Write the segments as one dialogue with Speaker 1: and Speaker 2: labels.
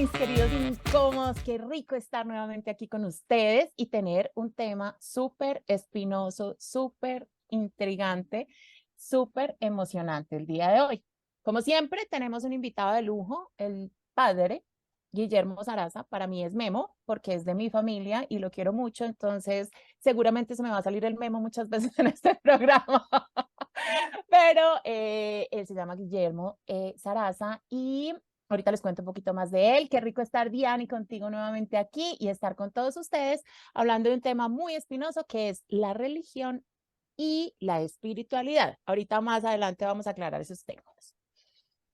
Speaker 1: mis queridos incómodos, qué rico estar nuevamente aquí con ustedes y tener un tema súper espinoso, súper intrigante, súper emocionante el día de hoy. Como siempre, tenemos un invitado de lujo, el padre Guillermo Sarasa. Para mí es Memo, porque es de mi familia y lo quiero mucho, entonces seguramente se me va a salir el Memo muchas veces en este programa. Pero él se llama Guillermo Sarasa y ahorita les cuento un poquito más de él. Qué rico estar, Diani, contigo nuevamente aquí y estar con todos ustedes hablando de un tema muy espinoso que es la religión y la espiritualidad. Ahorita más adelante vamos a aclarar esos temas.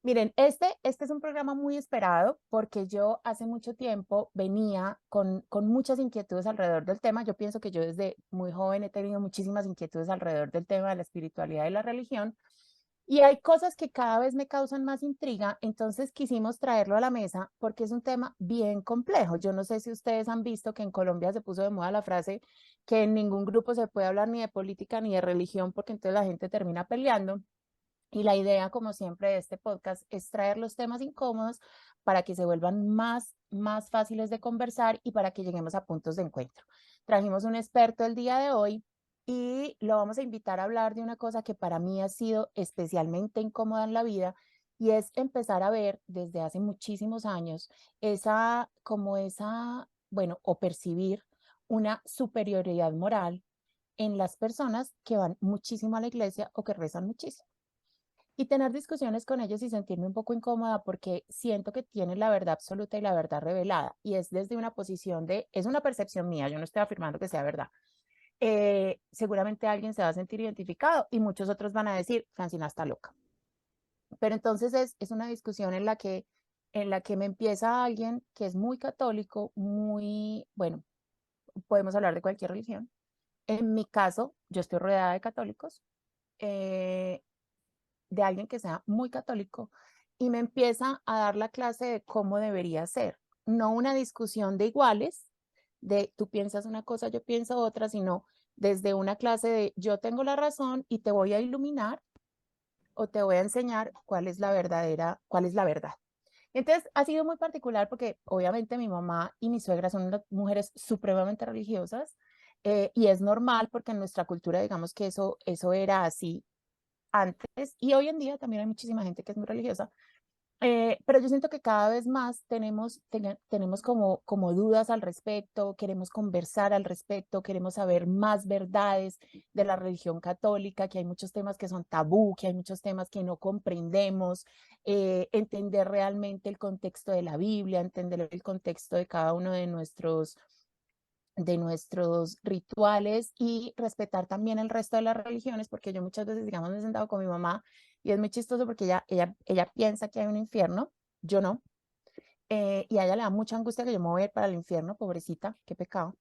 Speaker 1: Miren, este es un programa muy esperado porque yo hace mucho tiempo venía con muchas inquietudes alrededor del tema. Yo pienso que yo desde muy joven he tenido muchísimas inquietudes alrededor del tema de la espiritualidad y la religión. Y hay cosas que cada vez me causan más intriga, entonces quisimos traerlo a la mesa porque es un tema bien complejo. Yo no sé si ustedes han visto que en Colombia se puso de moda la frase que en ningún grupo se puede hablar ni de política ni de religión porque entonces la gente termina peleando. Y la idea, como siempre, de este podcast es traer los temas incómodos para que se vuelvan más fáciles de conversar y para que lleguemos a puntos de encuentro. Trajimos un experto el día de hoy y lo vamos a invitar a hablar de una cosa que para mí ha sido especialmente incómoda en la vida y es empezar a ver desde hace muchísimos años bueno, o percibir una superioridad moral en las personas que van muchísimo a la iglesia o que rezan muchísimo y tener discusiones con ellos y sentirme un poco incómoda porque siento que tienen la verdad absoluta y la verdad revelada. Y es desde una posición es una percepción mía, yo no estoy afirmando que sea verdad. Seguramente alguien se va a sentir identificado y muchos otros van a decir, Francina está loca. Pero entonces es una discusión en la que me empieza alguien que es muy católico, bueno, podemos hablar de cualquier religión. En mi caso, yo estoy rodeada de católicos. Eh, de alguien que sea muy católico y me empieza a dar la clase de cómo debería ser. No una discusión de iguales, de tú piensas una cosa, yo pienso otra, sino desde una clase de yo tengo la razón y te voy a iluminar o te voy a enseñar cuál es la verdad. Entonces ha sido muy particular porque obviamente mi mamá y mi suegra son unas mujeres supremamente religiosas y es normal porque en nuestra cultura digamos que eso era así antes y hoy en día también hay muchísima gente que es muy religiosa, pero yo siento que cada vez más tenemos como dudas al respecto, queremos conversar al respecto, queremos saber más verdades de la religión católica, que hay muchos temas que son tabú, que hay muchos temas que no comprendemos, entender realmente el contexto de la Biblia, entender el contexto de cada uno de nuestros rituales y respetar también el resto de las religiones, porque yo muchas veces, digamos, me he sentado con mi mamá y es muy chistoso porque ella piensa que hay un infierno, yo no, y a ella le da mucha angustia que yo me voy a ir para el infierno, pobrecita, qué pecado.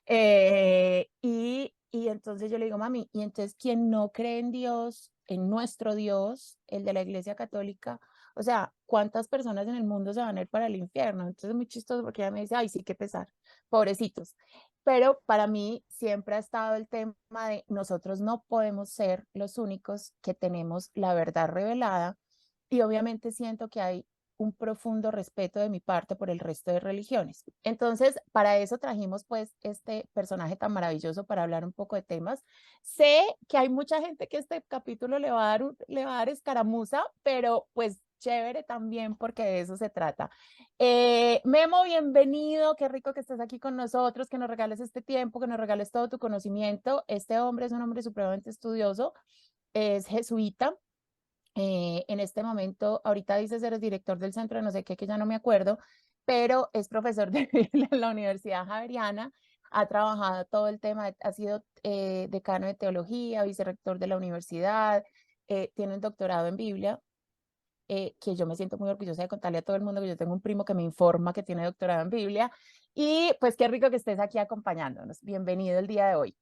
Speaker 1: Y entonces yo le digo, mami, y entonces quien no cree en Dios, en nuestro Dios, el de la Iglesia Católica, o sea, ¿cuántas personas en el mundo se van a ir para el infierno? Entonces es muy chistoso porque ella me dice, ay, sí, qué pesar, pobrecitos. Pero para mí siempre ha estado el tema de nosotros no podemos ser los únicos que tenemos la verdad revelada y obviamente siento que hay un profundo respeto de mi parte por el resto de religiones. Entonces, para eso trajimos pues este personaje tan maravilloso para hablar un poco de temas. Sé que hay mucha gente que este capítulo le va a dar escaramuza, pero pues chévere también porque de eso se trata. Memo, bienvenido, qué rico que estés aquí con nosotros, que nos regales este tiempo, que nos regales todo tu conocimiento. Este hombre es un hombre supremamente estudioso, es jesuita, en este momento, ahorita dice ser el director del centro de no sé qué, que ya no me acuerdo, pero es profesor de en la Universidad Javeriana, ha trabajado todo el tema, ha sido decano de teología, vicerrector de la universidad, tiene un doctorado en Biblia, que yo me siento muy orgullosa de contarle a todo el mundo que yo tengo un primo que me informa que tiene doctorado en Biblia, y pues qué rico que estés aquí acompañándonos. Bienvenido el día de hoy.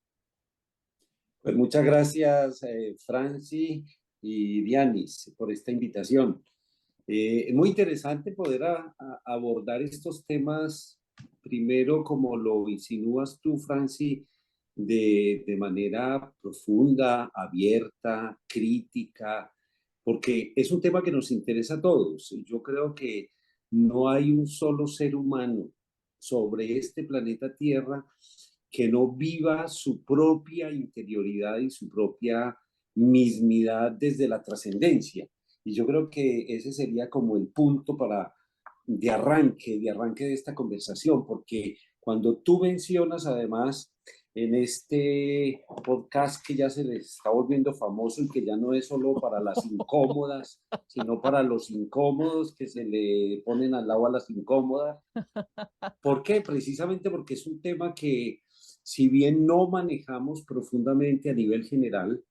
Speaker 2: Pues muchas gracias, Franci y Dianis, por esta invitación. Es muy interesante poder abordar estos temas, primero como lo insinúas tú, Franci, de manera profunda, abierta, crítica, porque es un tema que nos interesa a todos. Yo creo que no hay un solo ser humano sobre este planeta Tierra que no viva su propia interioridad y su propia mismidad desde la trascendencia. Y yo creo que ese sería como el punto de arranque de esta conversación, porque cuando tú mencionas además en este podcast que ya se les está volviendo famoso y que ya no es solo para las incómodas, sino para los incómodos que se le ponen al lado a las incómodas. ¿Por qué? Precisamente porque es un tema que, si bien no manejamos profundamente a nivel general,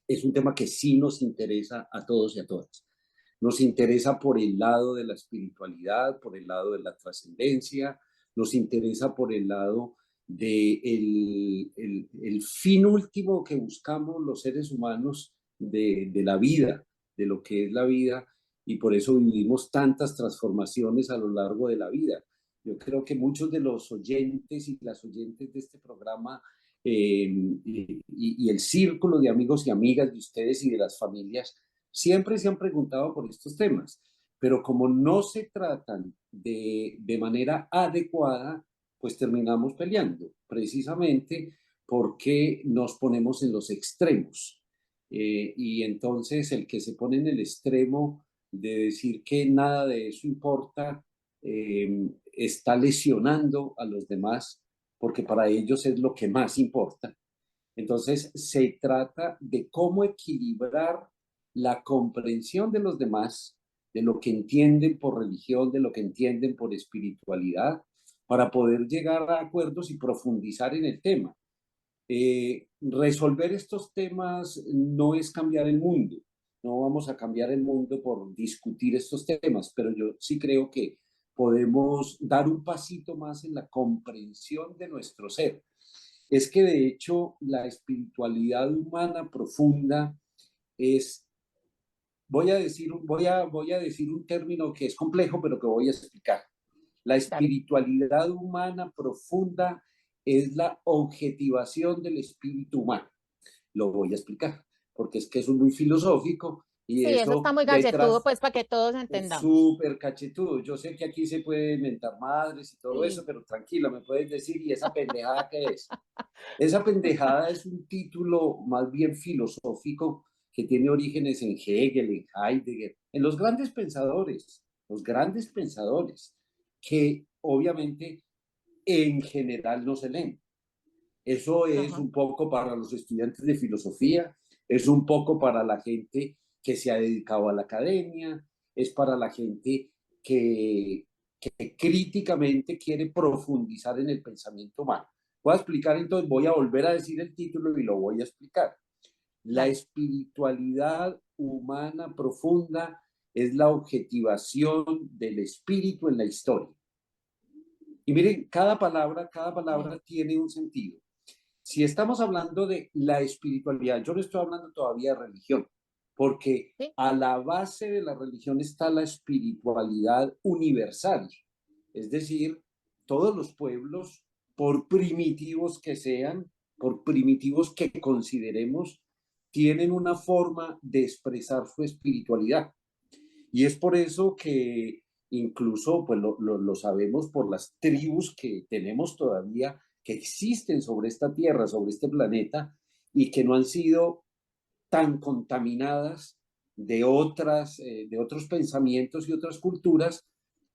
Speaker 2: es un tema que sí nos interesa a todos y a todas. Nos interesa por el lado de la espiritualidad, por el lado de la trascendencia, nos interesa por el lado de el fin último que buscamos los seres humanos de la vida, de lo que es la vida, y por eso vivimos tantas transformaciones a lo largo de la vida. Yo creo que muchos de los oyentes y las oyentes de este programa y el círculo de amigos y amigas de ustedes y de las familias siempre se han preguntado por estos temas, pero como no se tratan de manera adecuada, pues terminamos peleando, precisamente porque nos ponemos en los extremos. Y entonces el que se pone en el extremo de decir que nada de eso importa, está lesionando a los demás porque para ellos es lo que más importa. Entonces, se trata de cómo equilibrar la comprensión de los demás, de lo que entienden por religión, de lo que entienden por espiritualidad, para poder llegar a acuerdos y profundizar en el tema. Resolver estos temas no es cambiar el mundo, no vamos a cambiar el mundo por discutir estos temas, pero yo sí creo que podemos dar un pasito más en la comprensión de nuestro ser. Es que de hecho la espiritualidad humana profunda es, voy a decir un término que es complejo, pero que voy a explicar. La
Speaker 1: Dale.
Speaker 2: espiritualidad humana profunda es la objetivación del espíritu humano. Lo voy a explicar, porque es que eso es muy filosófico y
Speaker 1: Sí, eso está
Speaker 2: eso
Speaker 1: muy galletudo,
Speaker 2: detrás
Speaker 1: pues para que todos
Speaker 2: es
Speaker 1: entendamos.
Speaker 2: súper cachetudo. Yo sé que aquí se puede inventar madres y todo eso,
Speaker 1: Sí.
Speaker 2: pero tranquila, me puedes decir, ¿y esa pendejada qué es? Esa pendejada es un título más bien filosófico que tiene orígenes en Hegel, en Heidegger, en los grandes pensadores, que obviamente en general no se leen. Eso es
Speaker 1: Ajá.
Speaker 2: un poco para los estudiantes de filosofía, es un poco para la gente que se ha dedicado a la academia, es para la gente que críticamente quiere profundizar en el pensamiento humano. Voy a explicar entonces, voy a volver a decir el título y lo voy a explicar. La
Speaker 1: Dale.
Speaker 2: espiritualidad humana profunda es la objetivación del espíritu en la historia. Y miren, cada
Speaker 1: Bien.
Speaker 2: palabra tiene un sentido. Si estamos hablando de la espiritualidad, yo no estoy hablando todavía de religión, porque
Speaker 1: Sí.
Speaker 2: a la base de la religión está la espiritualidad universal. Es decir, todos los pueblos, por primitivos que sean, por primitivos que consideremos, tienen una forma de expresar su espiritualidad. Y es por eso que incluso, pues lo sabemos por las tribus que tenemos todavía, que existen sobre esta tierra, sobre este planeta, y que no han sido tan contaminadas de otros pensamientos y otras culturas,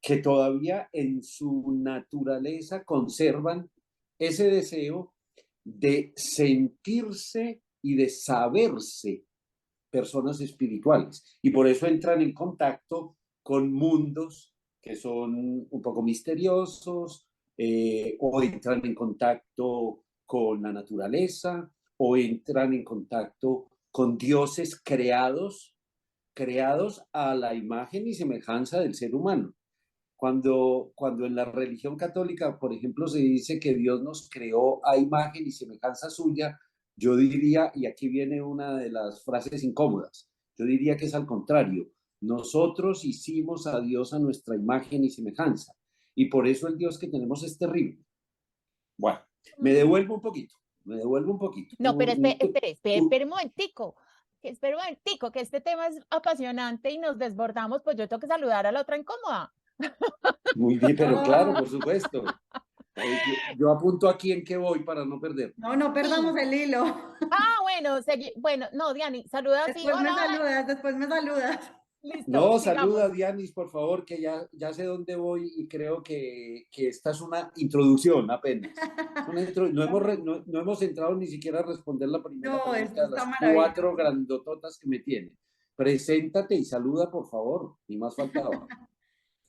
Speaker 2: que todavía en su naturaleza conservan ese deseo de sentirse y de saberse personas espirituales. Y por eso entran en contacto con mundos que son un poco misteriosos, o entran en contacto con la naturaleza, o entran en contacto con dioses creados a la imagen y semejanza del ser humano. Cuando en la religión católica, por ejemplo, se dice que Dios nos creó a imagen y semejanza suya, yo diría, y aquí viene una de las frases incómodas, yo diría que es al contrario. Nosotros hicimos a Dios a nuestra imagen y semejanza, y por eso el Dios que tenemos es terrible. Bueno,
Speaker 1: Mm.
Speaker 2: me devuelvo un poquito.
Speaker 1: No, pero espere un momentico, que este tema es apasionante y nos desbordamos, pues yo tengo que saludar a la otra incómoda.
Speaker 2: Muy bien, pero claro,
Speaker 3: Oh,
Speaker 2: por supuesto. Yo apunto aquí en qué voy para no perder.
Speaker 3: no, no perdamos
Speaker 1: Sí.
Speaker 3: el hilo.
Speaker 1: Bueno, bueno, no, Diani, saluda así,
Speaker 3: Después me
Speaker 1: hola, hola,
Speaker 3: saludas, después me saludas.
Speaker 1: listo,
Speaker 2: No,
Speaker 1: sigamos.
Speaker 2: saluda, Dianis, por favor, que ya sé dónde voy y creo que esta es una introducción apenas. No hemos entrado ni siquiera a responder la primera
Speaker 3: No, esto
Speaker 2: pregunta de
Speaker 3: está
Speaker 2: las cuatro
Speaker 3: maravilloso.
Speaker 2: grandototas que me tiene. Preséntate y saluda, por favor, ni más faltaba.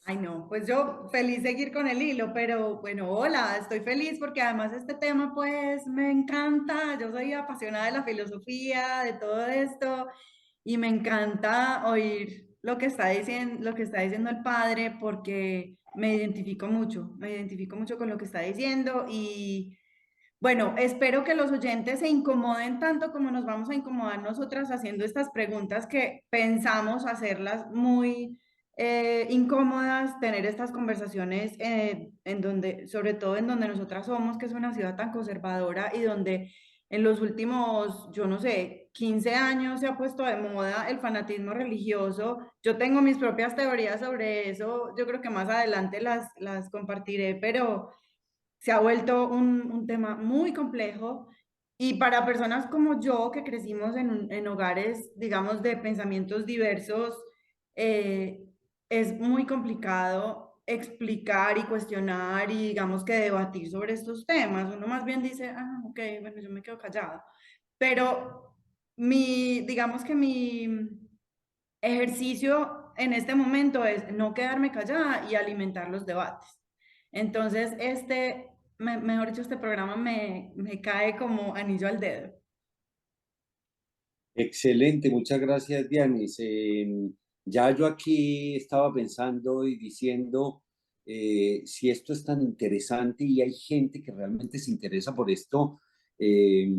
Speaker 3: Ay, no, pues yo feliz de seguir con el hilo, pero bueno, hola, estoy feliz porque además este tema pues me encanta, yo soy apasionada de la filosofía, de todo esto, y me encanta oír lo que está diciendo el padre porque me identifico mucho con lo que está diciendo y bueno, espero que los oyentes se incomoden tanto como nos vamos a incomodar nosotras haciendo estas preguntas que pensamos hacerlas muy incómodas, tener estas conversaciones en donde, sobre todo en donde nosotras somos, que es una ciudad tan conservadora y donde en los últimos, yo no sé, 15 años se ha puesto de moda el fanatismo religioso. Yo tengo mis propias teorías sobre eso, yo creo que más adelante las compartiré, pero se ha vuelto un tema muy complejo y para personas como yo que crecimos en hogares, digamos, de pensamientos diversos, eh, es muy complicado explicar y cuestionar y digamos que debatir sobre estos temas. Uno más bien dice, ah, ok, bueno, yo me quedo callado. Pero digamos que mi ejercicio en este momento es no quedarme callada y alimentar los debates. Entonces, mejor dicho, este programa me cae como anillo al dedo.
Speaker 2: Excelente, muchas gracias, Dianis. Ya yo aquí estaba pensando y diciendo, si esto es tan interesante y hay gente que realmente se interesa por esto, eh,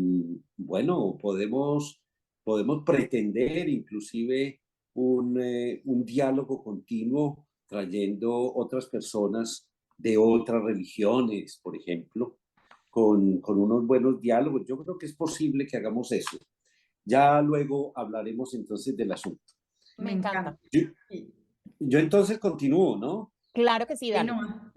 Speaker 2: bueno, podemos pretender inclusive un diálogo continuo trayendo otras personas de otras religiones, por ejemplo, con unos buenos diálogos. Yo creo que es posible que hagamos eso. Ya luego hablaremos entonces del asunto.
Speaker 1: Me
Speaker 3: Me
Speaker 1: encanta.
Speaker 3: encanta.
Speaker 2: Yo,
Speaker 3: Sí,
Speaker 2: yo entonces continúo, ¿no?
Speaker 1: Claro que sí,
Speaker 3: ahí
Speaker 1: dale.
Speaker 3: no.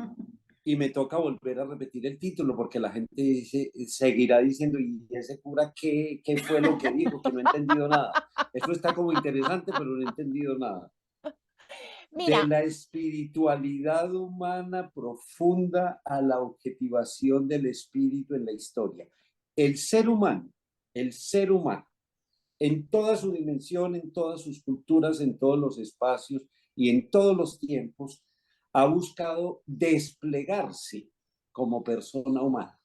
Speaker 2: Y me toca volver a repetir el título porque la gente dice, seguirá diciendo, ¿y ese cura qué fue lo que dijo? Que no he entendido nada. Eso está como interesante, pero no he entendido nada. De
Speaker 1: Mira,
Speaker 2: la espiritualidad humana profunda a la objetivación del espíritu en la historia. El ser humano, el ser humano en toda su dimensión, en todas sus culturas, en todos los espacios y en todos los tiempos, ha buscado desplegarse como persona humana,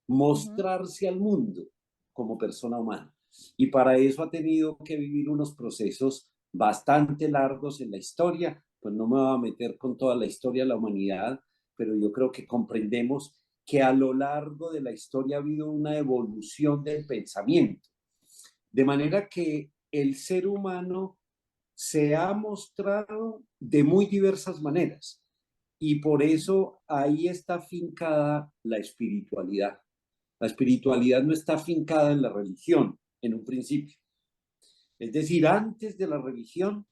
Speaker 1: ujú,
Speaker 2: mostrarse al mundo como persona humana. Y para eso ha tenido que vivir unos procesos bastante largos en la historia, pues no me voy a meter con toda la historia de la humanidad, pero yo creo que comprendemos que a lo largo de la historia ha habido una evolución del pensamiento de manera que el ser humano se ha mostrado de muy diversas maneras y por eso ahí está fincada la espiritualidad. La espiritualidad no está fincada en la religión en un principio. Es decir, antes de la religión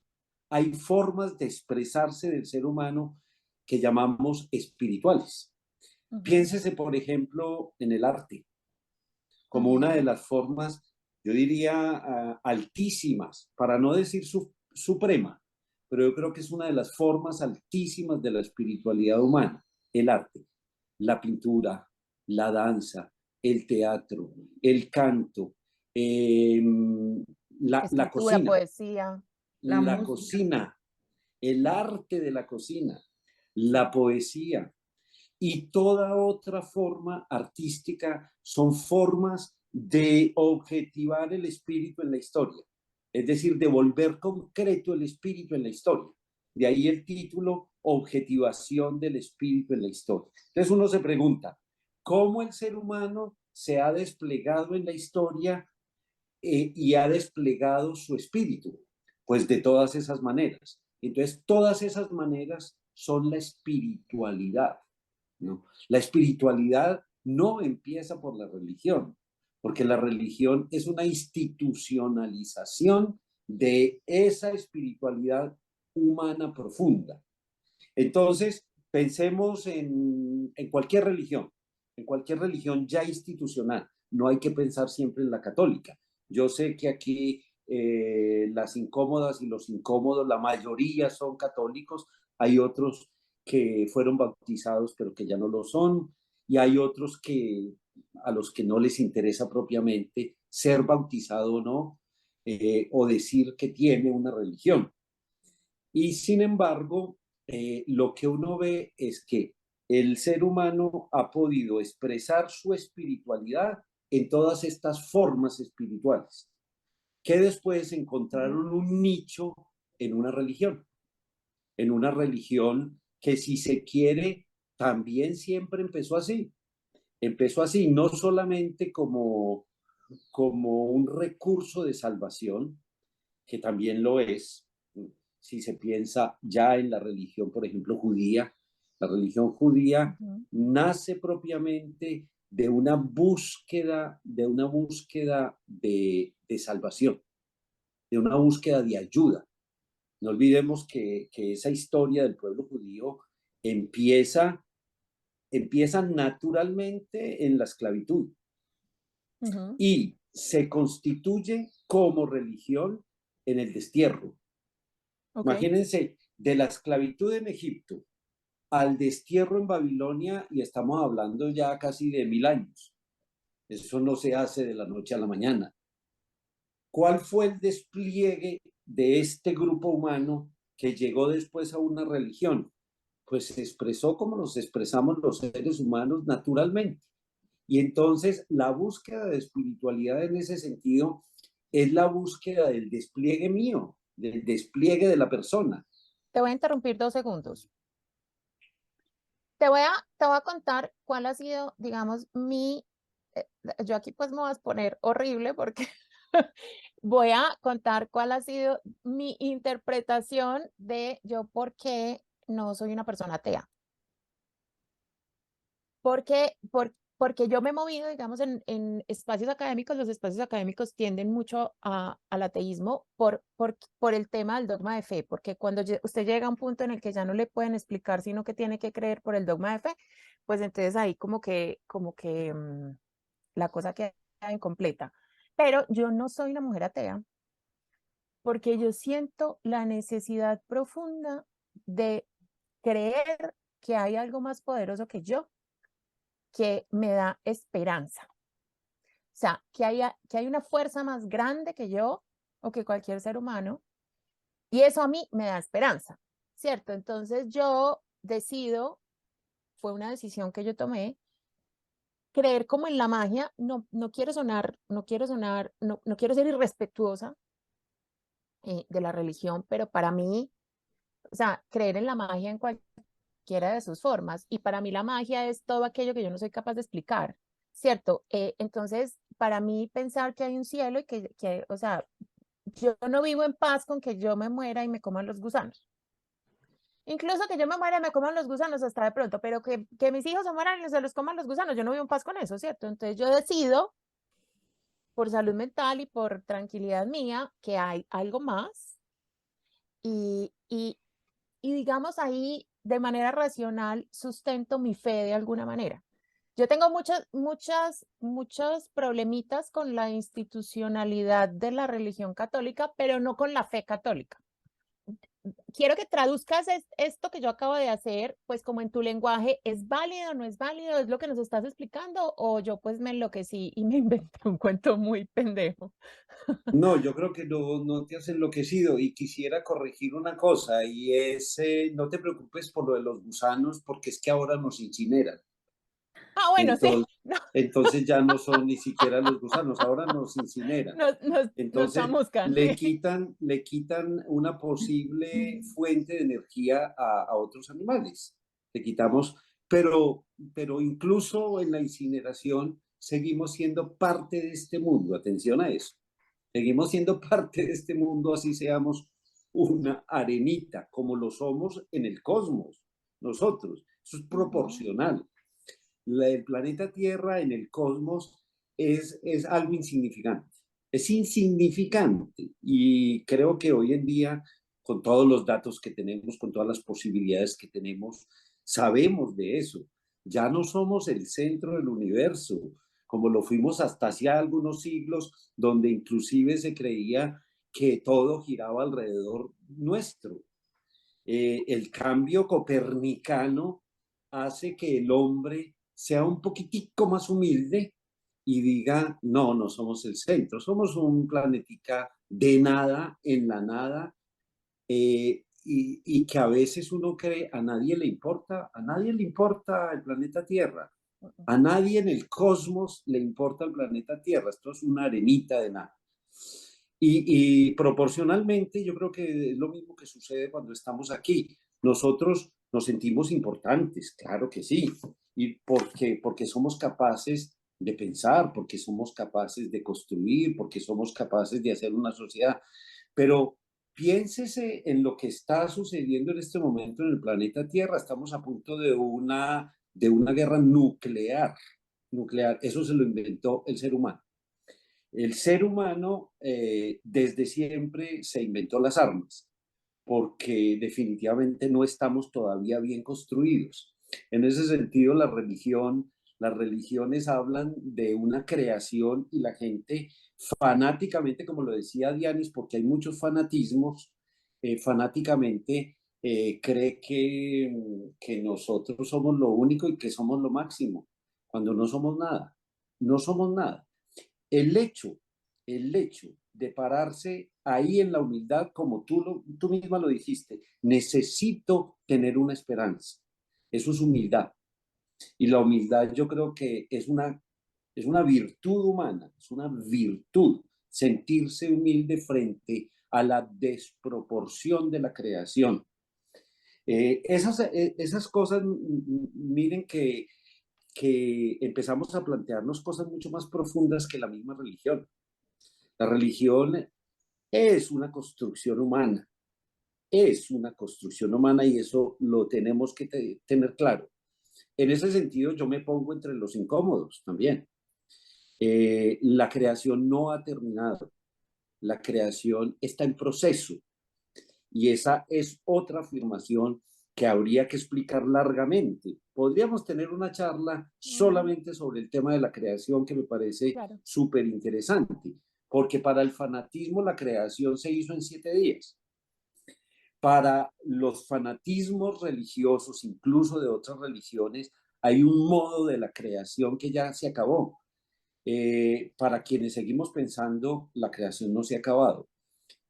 Speaker 2: hay formas de expresarse del ser humano que llamamos espirituales.
Speaker 1: ujú,
Speaker 2: Piénsese, por ejemplo, en el arte como una de
Speaker 3: Ujú.
Speaker 2: las formas, yo diría, altísimas, para no decir suprema, pero yo creo que es una de las formas altísimas de la espiritualidad humana, el arte, la pintura, la danza, el teatro, el canto, eh, la
Speaker 1: escritura,
Speaker 2: cocina,
Speaker 1: poesía.
Speaker 3: La
Speaker 2: la
Speaker 3: música.
Speaker 2: cocina, el arte de la cocina, la poesía, y toda otra forma artística son formas de objetivar el espíritu en la historia, es decir, de volver concreto el espíritu en la historia. De ahí el título, Objetivación del espíritu en la historia. Entonces uno se pregunta, ¿cómo el ser humano se ha desplegado en la historia y ha desplegado su espíritu? Pues de todas esas maneras. Entonces, todas esas maneras son la espiritualidad. ¿No? La espiritualidad no empieza por la religión, porque la religión es una institucionalización de esa espiritualidad humana profunda. Entonces, pensemos en cualquier religión ya institucional. No hay que pensar siempre en la católica. Yo sé que aquí las incómodas y los incómodos, la mayoría son católicos, hay otros que fueron bautizados pero que ya no lo son, y hay otros que a los que no les interesa propiamente ser bautizado o no, o decir que tiene una religión. Y sin embargo, lo que uno ve es que el ser humano ha podido expresar su espiritualidad en todas estas formas espirituales, que después encontraron un nicho en en una religión que, si se quiere, también siempre empezó así. Empezó así, no solamente como un recurso de salvación, que también lo es, si se piensa ya en la religión, por ejemplo, judía. La religión judía nace propiamente de salvación, de una búsqueda de ayuda. No olvidemos que esa historia del pueblo judío empieza, empieza naturalmente en la esclavitud y se constituye como religión en el destierro.
Speaker 1: Ok.
Speaker 2: Imagínense, de la esclavitud en Egipto al destierro en Babilonia, y estamos hablando ya casi de 1000 años. Eso no se hace de la noche a la mañana. ¿Cuál fue el despliegue de este grupo humano que llegó después a una religión? Pues se expresó como nos expresamos los seres humanos naturalmente. Y entonces la búsqueda de espiritualidad en ese sentido es la búsqueda del despliegue mío, del despliegue de la persona.
Speaker 1: Te voy a interrumpir 2 segundos. Te voy a contar cuál ha sido, digamos, yo aquí pues me voy a exponer horrible porque voy a contar cuál ha sido mi interpretación de yo por qué no soy una persona atea. Porque yo me he movido, digamos, en espacios académicos. Los espacios académicos tienden mucho al ateísmo por el tema del dogma de fe, porque cuando usted llega a un punto en el que ya no le pueden explicar, sino que tiene que creer por el dogma de fe, pues entonces ahí como que la cosa queda incompleta. Pero yo no soy una mujer atea porque yo siento la necesidad profunda de creer que hay algo más poderoso que yo, que me da esperanza. O sea, que hay una fuerza más grande que yo o que cualquier ser humano, y eso a mí me da esperanza, ¿cierto? Entonces yo decido, fue una decisión que yo tomé, creer como en la magia. No quiero sonar, no quiero ser irrespetuosa de la religión, pero para mí, o sea, creer en la magia en cualquiera de sus formas, y para mí la magia es todo aquello que yo no soy capaz de explicar, ¿cierto? Entonces, para mí pensar que hay un cielo y o sea, yo no vivo en paz con que yo me muera y me coman los gusanos. Incluso que yo me muera y me coman los gusanos hasta de pronto, pero que mis hijos se mueran y se los coman los gusanos, yo no vivo en paz con eso, ¿cierto? Entonces yo decido, por salud mental y por tranquilidad mía, que hay algo más, y, y, y digamos ahí de manera racional sustento mi fe de alguna manera. Yo tengo muchos problemitas con la institucionalidad de la religión católica, pero no con la fe católica. Quiero que traduzcas esto que yo acabo de hacer, pues como en tu lenguaje. ¿Es válido, no es válido? ¿Es lo que nos estás explicando? O yo pues me enloquecí y me inventé un cuento muy pendejo.
Speaker 2: No, yo creo que no te has enloquecido, y quisiera corregir una cosa, y es, no te preocupes por lo de los gusanos, porque es que ahora nos incineran.
Speaker 1: Ah, bueno, sí.
Speaker 2: Entonces,
Speaker 1: No,
Speaker 2: entonces ya no son ni siquiera los gusanos, ahora nos incineran.
Speaker 1: nos
Speaker 2: Entonces
Speaker 1: chamuscan.
Speaker 2: le quitan una posible fuente de energía a otros animales. Le quitamos, pero incluso en la incineración seguimos siendo parte de este mundo. Atención a eso. Seguimos siendo parte de este mundo, así seamos una arenita, como lo somos en el cosmos, nosotros. Eso es proporcional. El planeta Tierra en el cosmos es algo insignificante. Es insignificante, y creo que hoy en día, con todos los datos que tenemos, con todas las posibilidades que tenemos, sabemos de eso. Ya no somos el centro del universo, como lo fuimos hasta hace algunos siglos, donde inclusive se creía que todo giraba alrededor nuestro. El cambio copernicano hace que el hombre sea un poquitico más humilde y diga, no, no somos el centro, somos un planetica de nada, en la nada, y que a veces uno cree, a nadie le importa el planeta Tierra, a nadie en el cosmos le importa el planeta Tierra, esto es una arenita de nada. Y proporcionalmente yo creo que es lo mismo que sucede cuando estamos aquí. Nosotros nos sentimos importantes, claro que sí, y porque somos capaces de pensar, porque somos capaces de construir, porque somos capaces de hacer una sociedad. Pero piénsese en lo que está sucediendo en este momento en el planeta Tierra. Estamos a punto de una guerra nuclear. Nuclear. Eso se lo inventó el ser humano. El ser humano desde siempre se inventó las armas, porque definitivamente no estamos todavía bien construidos. En ese sentido, las religiones hablan de una creación y la gente fanáticamente, como lo decía Dianis, porque hay muchos fanatismos, fanáticamente cree que nosotros somos lo único y que somos lo máximo, cuando no somos nada, no somos nada. El hecho, el hecho de pararse ahí en la humildad, como tú misma lo dijiste, necesito tener una esperanza. Eso es humildad. Y la humildad yo creo que es una virtud humana, es una virtud sentirse humilde frente a la desproporción de la creación. Esas cosas, miren que empezamos a plantearnos cosas mucho más profundas que la misma religión. La religión es una construcción humana, es una construcción humana y eso lo tenemos que tener claro. En ese sentido, yo me pongo entre los incómodos también. La creación no ha terminado, la creación está en proceso y esa es otra afirmación que habría que explicar largamente. Podríamos tener una charla solamente sobre el tema de la creación que me parece
Speaker 1: Claro.
Speaker 2: súper interesante, porque para el fanatismo la creación se hizo en 7 días. Para los fanatismos religiosos, incluso de otras religiones, hay un modo de la creación que ya se acabó. Para quienes seguimos pensando, la creación no se ha acabado.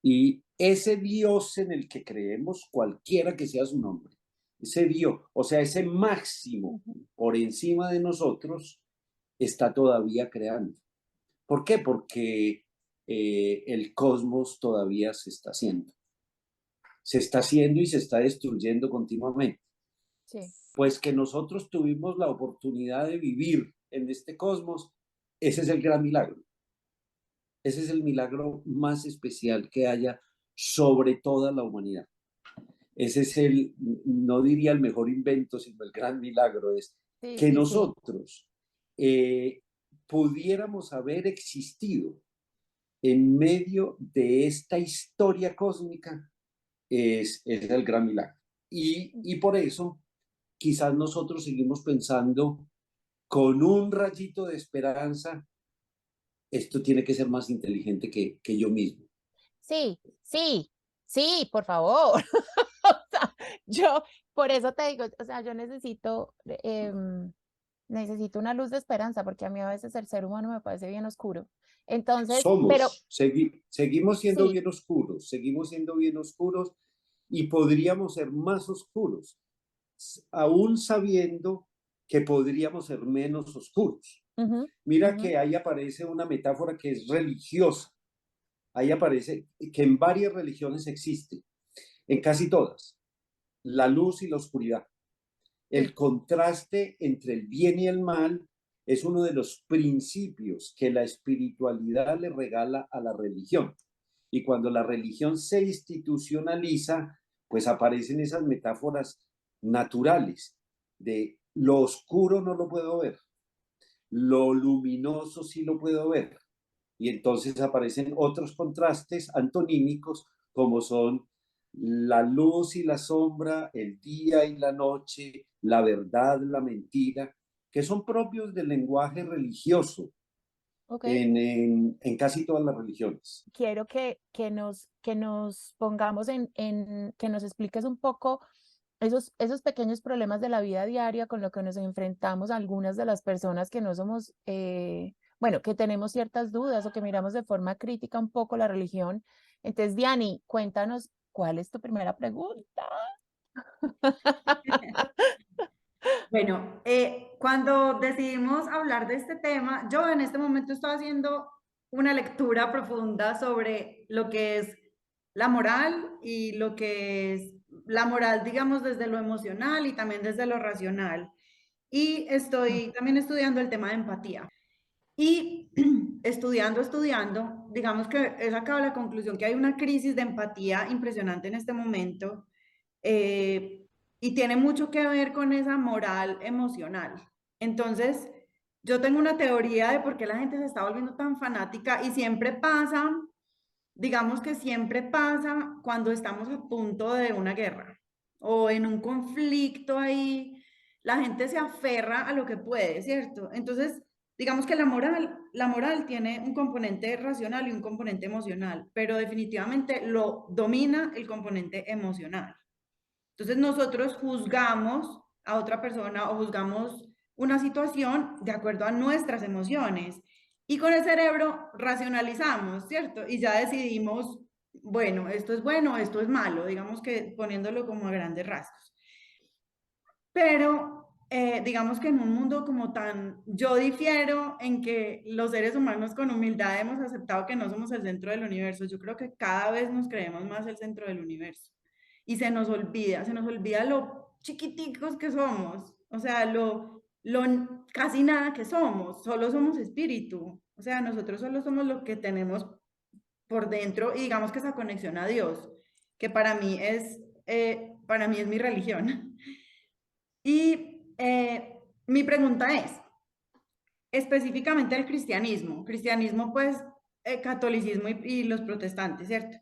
Speaker 2: Y ese Dios en el que creemos, cualquiera que sea su nombre, ese Dios, o sea, ese máximo por encima de nosotros, está todavía creando. ¿Por qué? Porque el cosmos todavía se está haciendo. Se está haciendo y se está destruyendo continuamente.
Speaker 1: Sí.
Speaker 2: Pues que nosotros tuvimos la oportunidad de vivir en este cosmos, ese es el gran milagro. Ese es el milagro más especial que haya sobre toda la humanidad. Ese es no diría el mejor invento, sino el gran milagro, es
Speaker 1: Sí,
Speaker 2: que
Speaker 1: sí, sí.
Speaker 2: nosotros pudiéramos haber existido en medio de esta historia cósmica, es el gran milagro. Y por eso quizás nosotros seguimos pensando con un rayito de esperanza, esto tiene que ser más inteligente que yo mismo.
Speaker 1: Sí, sí, sí, por favor. O sea, yo, por eso te digo, o sea, yo necesito una luz de esperanza, porque a mí a veces el ser humano me parece bien oscuro. Entonces, pero
Speaker 2: Seguimos siendo
Speaker 1: sí,
Speaker 2: bien oscuros, seguimos siendo bien oscuros y podríamos ser más oscuros, aún sabiendo que podríamos ser menos oscuros.
Speaker 1: ujú,
Speaker 2: Mira
Speaker 1: ujú,
Speaker 2: que ahí aparece una metáfora que es religiosa. Ahí aparece que en varias religiones existe, en casi todas, la luz y la oscuridad. El
Speaker 1: sí,
Speaker 2: contraste entre el bien y el mal es uno de los principios que la espiritualidad le regala a la religión. Y cuando la religión se institucionaliza, pues aparecen esas metáforas naturales de lo oscuro no lo puedo ver, lo luminoso sí lo puedo ver. Y entonces aparecen otros contrastes antonímicos como son la luz y la sombra, el día y la noche, la verdad, la mentira, que son propios del lenguaje religioso
Speaker 1: Ok.
Speaker 2: en casi todas las religiones.
Speaker 1: Quiero que nos pongamos que nos expliques un poco esos pequeños problemas de la vida diaria con lo que nos enfrentamos algunas de las personas que no somos, bueno, que tenemos ciertas dudas o que miramos de forma crítica un poco la religión. Entonces, Diani, cuéntanos, ¿cuál es tu primera pregunta?
Speaker 3: Bueno, cuando decidimos hablar de este tema, yo en este momento estoy haciendo una lectura profunda sobre lo que es la moral y lo que es la moral, digamos, desde lo emocional y también desde lo racional. Y estoy también estudiando el tema de empatía. Y estudiando, digamos que he sacado la conclusión que hay una crisis de empatía impresionante en este momento, eh, y tiene mucho que ver con esa moral emocional. Entonces, yo tengo una teoría de por qué la gente se está volviendo tan fanática y siempre pasa, digamos que siempre pasa cuando estamos a punto de una guerra o en un conflicto ahí, la gente se aferra a lo que puede, ¿cierto? Entonces, digamos que la moral tiene un componente racional y un componente emocional, pero definitivamente lo domina el componente emocional. Entonces nosotros juzgamos a otra persona o juzgamos una situación de acuerdo a nuestras emociones y con el cerebro racionalizamos, ¿cierto? Y ya decidimos, bueno, esto es malo, digamos que poniéndolo como a grandes rasgos. Pero digamos que en un mundo como tan, yo difiero en que los seres humanos con humildad hemos aceptado que no somos el centro del universo. Yo creo que cada vez nos creemos más el centro del universo. Y se nos olvida lo chiquiticos que somos, o sea, lo casi nada que somos, solo somos espíritu. O sea, nosotros solo somos lo que tenemos por dentro y digamos que esa conexión a Dios, que para mí es mi religión. Y mi pregunta es, específicamente el cristianismo pues catolicismo y los protestantes, ¿cierto?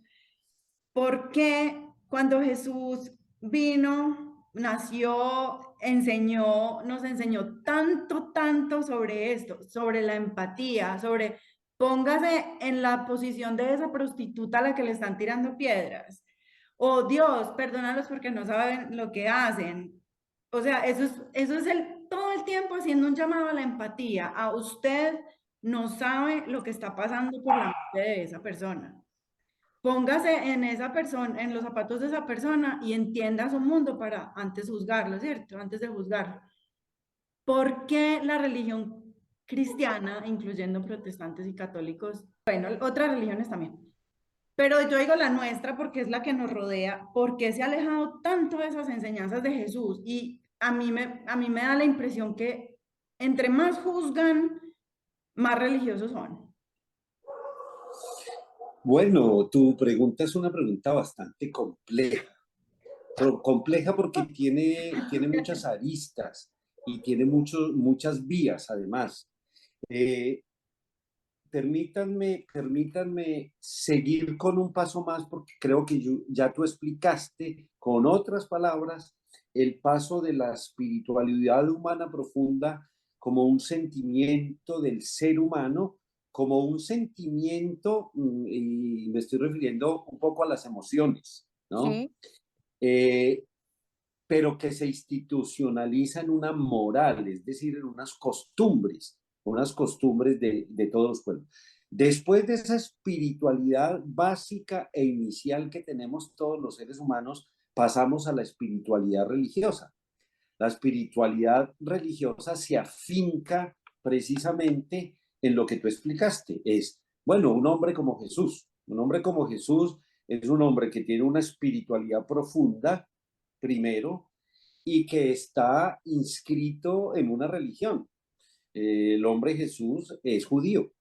Speaker 3: ¿Por qué cuando Jesús vino, nació, nos enseñó tanto sobre esto, sobre la empatía, sobre póngase en la posición de esa prostituta a la que le están tirando piedras? O Dios, perdónalos porque no saben lo que hacen. O sea, eso es todo el tiempo haciendo un llamado a la empatía. A usted no sabe lo que está pasando por la mente de esa persona. Póngase en esa persona, en los zapatos de esa persona y entienda su mundo para antes juzgarlo, ¿cierto? Antes de juzgarlo. ¿Por qué la religión cristiana, incluyendo protestantes y católicos, bueno, otras religiones también, pero yo digo la nuestra porque es la que nos rodea, por qué se ha alejado tanto de esas enseñanzas de Jesús? Y a mí me da la impresión que entre más juzgan, más religiosos son.
Speaker 2: Bueno, tu pregunta es una pregunta bastante compleja. Compleja porque tiene muchas aristas y tiene muchas vías además. Eh, permítanme seguir con un paso más porque creo que ya tú explicaste con otras palabras el paso de la espiritualidad humana profunda como un sentimiento del ser humano, como un sentimiento, y me estoy refiriendo un poco a las emociones, ¿no?
Speaker 1: Sí,
Speaker 2: Eh, pero que se institucionaliza en una moral, es decir, en unas costumbres de todos los pueblos. Después de esa espiritualidad básica e inicial que tenemos todos los seres humanos, pasamos a la espiritualidad religiosa. La espiritualidad religiosa se afinca precisamente en lo que tú explicaste. Es, bueno, un hombre como Jesús. Un hombre como Jesús es un hombre que tiene una espiritualidad profunda, primero, y que está inscrito en una religión. El hombre Jesús es judío,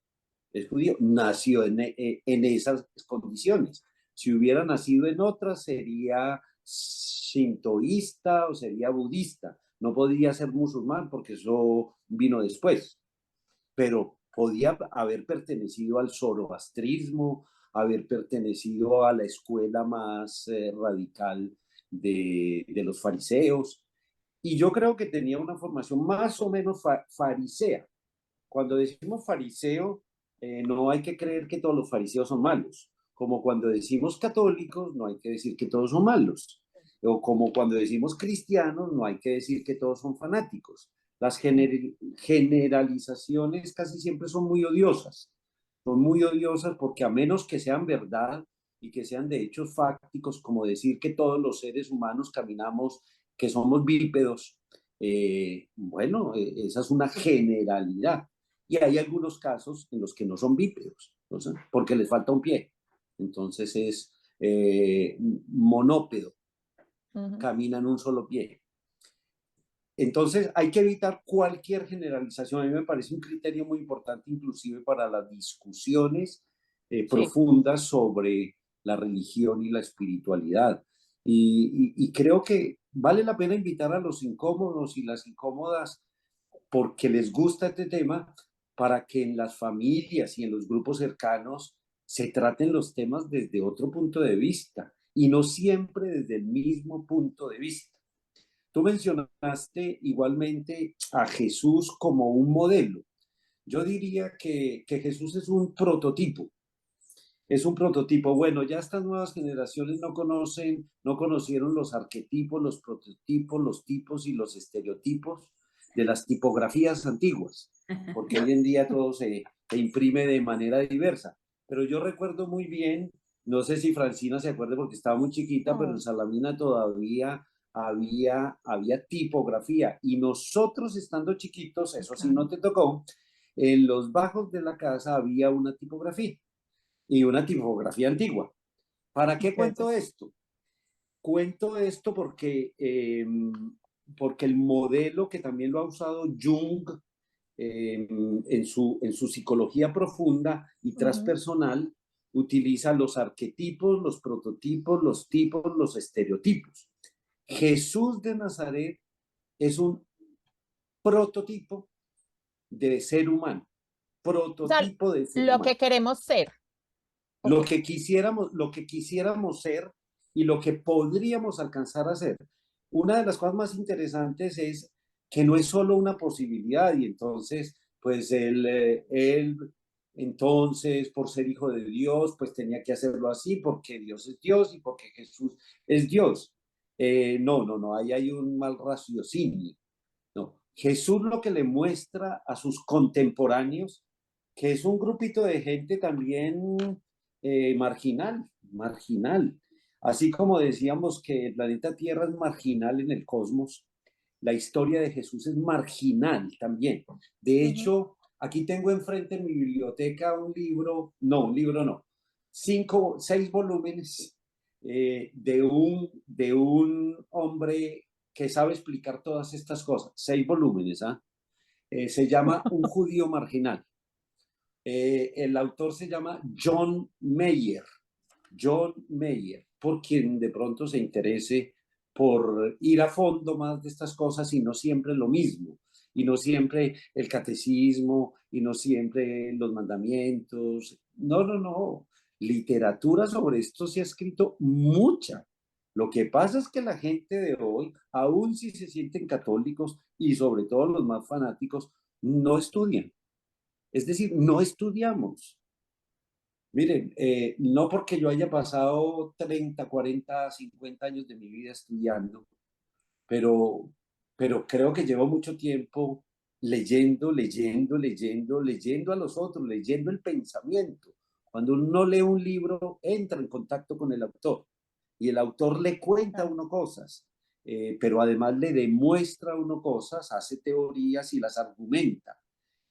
Speaker 2: nació en esas condiciones. Si hubiera nacido en otras, sería sintoísta o sería budista. No podría ser musulmán porque eso vino después, pero podía haber pertenecido al zoroastrismo, haber pertenecido a la escuela más radical de los fariseos. Y yo creo que tenía una formación más o menos farisea. Cuando decimos fariseo, no hay que creer que todos los fariseos son malos. Como cuando decimos católicos, no hay que decir que todos son malos. O como cuando decimos cristianos, no hay que decir que todos son fanáticos. Las generalizaciones casi siempre son muy odiosas. Son muy odiosas porque a menos que sean verdad y que sean de hechos fácticos, como decir que todos los seres humanos caminamos, que somos bípedos, bueno, esa es una generalidad. Y hay algunos casos en los que no son bípedos, ¿no? Porque les falta un pie. Entonces es monópedo, caminan un solo pie. Entonces hay que evitar cualquier generalización. A mí me parece un criterio muy importante, inclusive para las discusiones profundas sobre la religión y la espiritualidad. Y creo que vale la pena invitar a los incómodos y las incómodas porque les gusta este tema, para que en las familias y en los grupos cercanos se traten los temas desde otro punto de vista y no siempre desde el mismo punto de vista. Tú mencionaste igualmente a Jesús como un modelo. Yo diría que Jesús es un prototipo. Es un prototipo. Bueno, ya estas nuevas generaciones no conocieron los arquetipos, los prototipos, los tipos y los estereotipos de las tipografías antiguas, porque hoy en día todo se imprime de manera diversa. Pero yo recuerdo muy bien, no sé si Francina se acuerda porque estaba muy chiquita, pero en Salamina todavía había tipografía y nosotros estando chiquitos, eso sí no te tocó, en los bajos de la casa había una tipografía y una tipografía antigua. ¿Para qué cuento esto? Cuento esto porque el modelo que también lo ha usado Jung en su psicología profunda y transpersonal, utiliza los arquetipos, los prototipos, los tipos, los estereotipos. Jesús de Nazaret es un prototipo de ser humano, prototipo de ser
Speaker 1: lo
Speaker 2: humano.
Speaker 1: que queremos ser.
Speaker 2: Lo que quisiéramos ser y lo que podríamos alcanzar a ser. Una de las cosas más interesantes es que no es solo una posibilidad y entonces, pues entonces, por ser hijo de Dios, pues tenía que hacerlo así porque Dios es Dios y porque Jesús es Dios. No, ahí hay un mal raciocinio. No, Jesús lo que le muestra a sus contemporáneos, que es un grupito de gente también marginal. Así como decíamos que el planeta Tierra es marginal en el cosmos, la historia de Jesús es marginal también. De hecho, aquí tengo enfrente en mi biblioteca un libro no, 6 volúmenes de un hombre que sabe explicar todas estas cosas. 6 volúmenes, ¿ah? Se llama Un judío marginal. El autor se llama John Mayer, por quien de pronto se interese por ir a fondo más de estas cosas y no siempre lo mismo, y no siempre el catecismo, y no siempre los mandamientos. No. Literatura sobre esto se ha escrito mucha. Lo que pasa es que la gente de hoy, aun si se sienten católicos y sobre todo los más fanáticos, no estudian. Es decir, no estudiamos. Miren, no porque yo haya pasado 30, 40, 50 años de mi vida estudiando, pero, pero creo que llevo mucho tiempo leyendo a los otros, leyendo el pensamiento. Cuando uno lee un libro, entra en contacto con el autor y el autor le cuenta a uno cosas, pero además le demuestra a uno cosas, hace teorías y las argumenta.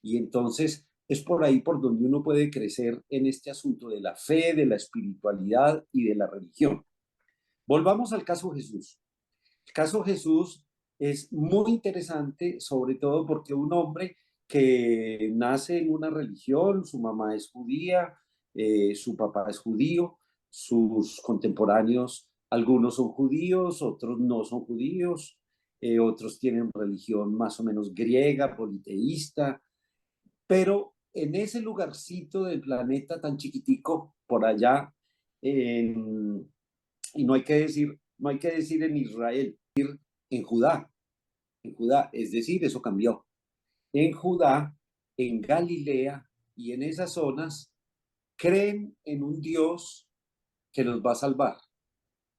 Speaker 2: Y entonces es por ahí por donde uno puede crecer en este asunto de la fe, de la espiritualidad y de la religión. Volvamos al caso Jesús. El caso Jesús es muy interesante, sobre todo porque un hombre que nace en una religión, su mamá es judía, su papá es judío, sus contemporáneos, algunos son judíos, otros no son judíos, otros tienen religión más o menos griega, politeísta, pero en ese lugarcito del planeta tan chiquitico, por allá, y no hay que decir en Israel, en Judá, es decir, eso cambió. En Judá, en Galilea y en esas zonas, creen en un Dios que los va a salvar,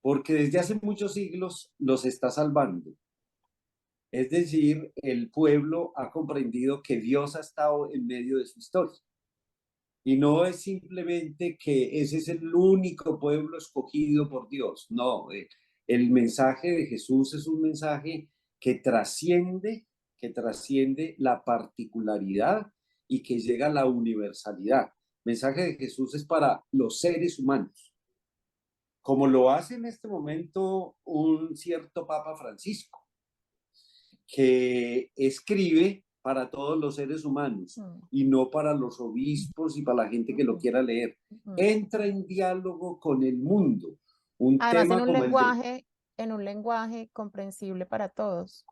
Speaker 2: porque desde hace muchos siglos los está salvando. Es decir, el pueblo ha comprendido que Dios ha estado en medio de su historia. Y no es simplemente que ese es el único pueblo escogido por Dios. No, el mensaje de Jesús es un mensaje que trasciende la particularidad y que llega a la universalidad. El mensaje de Jesús es para los seres humanos, como lo hace en este momento un cierto Papa Francisco, que escribe para todos los seres humanos y no para los obispos y para la gente que lo quiera leer. Entra en diálogo con el mundo.
Speaker 1: Además, en un lenguaje comprensible para todos.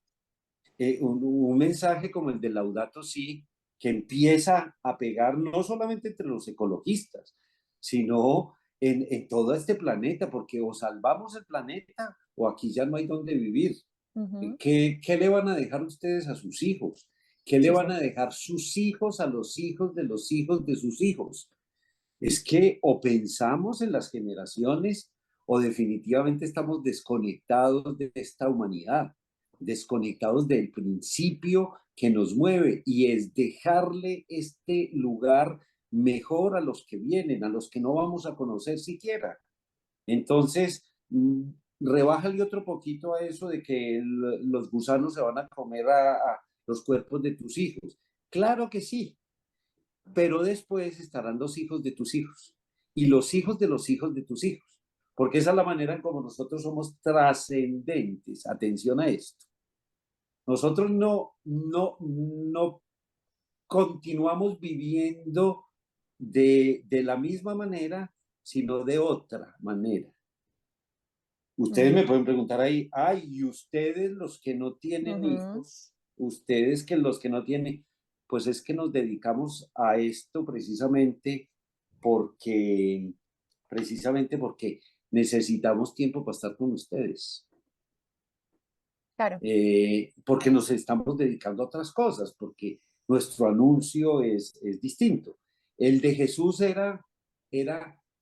Speaker 2: Un mensaje como el de Laudato Si, que empieza a pegar no solamente entre los ecologistas, sino en todo este planeta, porque o salvamos el planeta o aquí ya no hay donde vivir. ¿Qué le van a dejar ustedes a sus hijos? ¿Qué le van a dejar sus hijos a los hijos de los hijos de sus hijos? Es que o pensamos en las generaciones o definitivamente estamos desconectados de esta humanidad, desconectados del principio que nos mueve, y es dejarle este lugar mejor a los que vienen, a los que no vamos a conocer siquiera. Entonces, rebájale otro poquito a eso de que los gusanos se van a comer a los cuerpos de tus hijos. Claro que sí, pero después estarán los hijos de tus hijos y los hijos de los hijos de tus hijos, porque esa es la manera en como nosotros somos trascendentes. Atención a esto. Nosotros no continuamos viviendo de la misma manera, sino de otra manera. Ustedes me pueden preguntar ahí, y ustedes los que no tienen hijos, ustedes que los que no tienen, pues es que nos dedicamos a esto porque necesitamos tiempo para estar con ustedes.
Speaker 1: Claro.
Speaker 2: Porque nos estamos dedicando a otras cosas, porque nuestro anuncio es distinto. El de Jesús era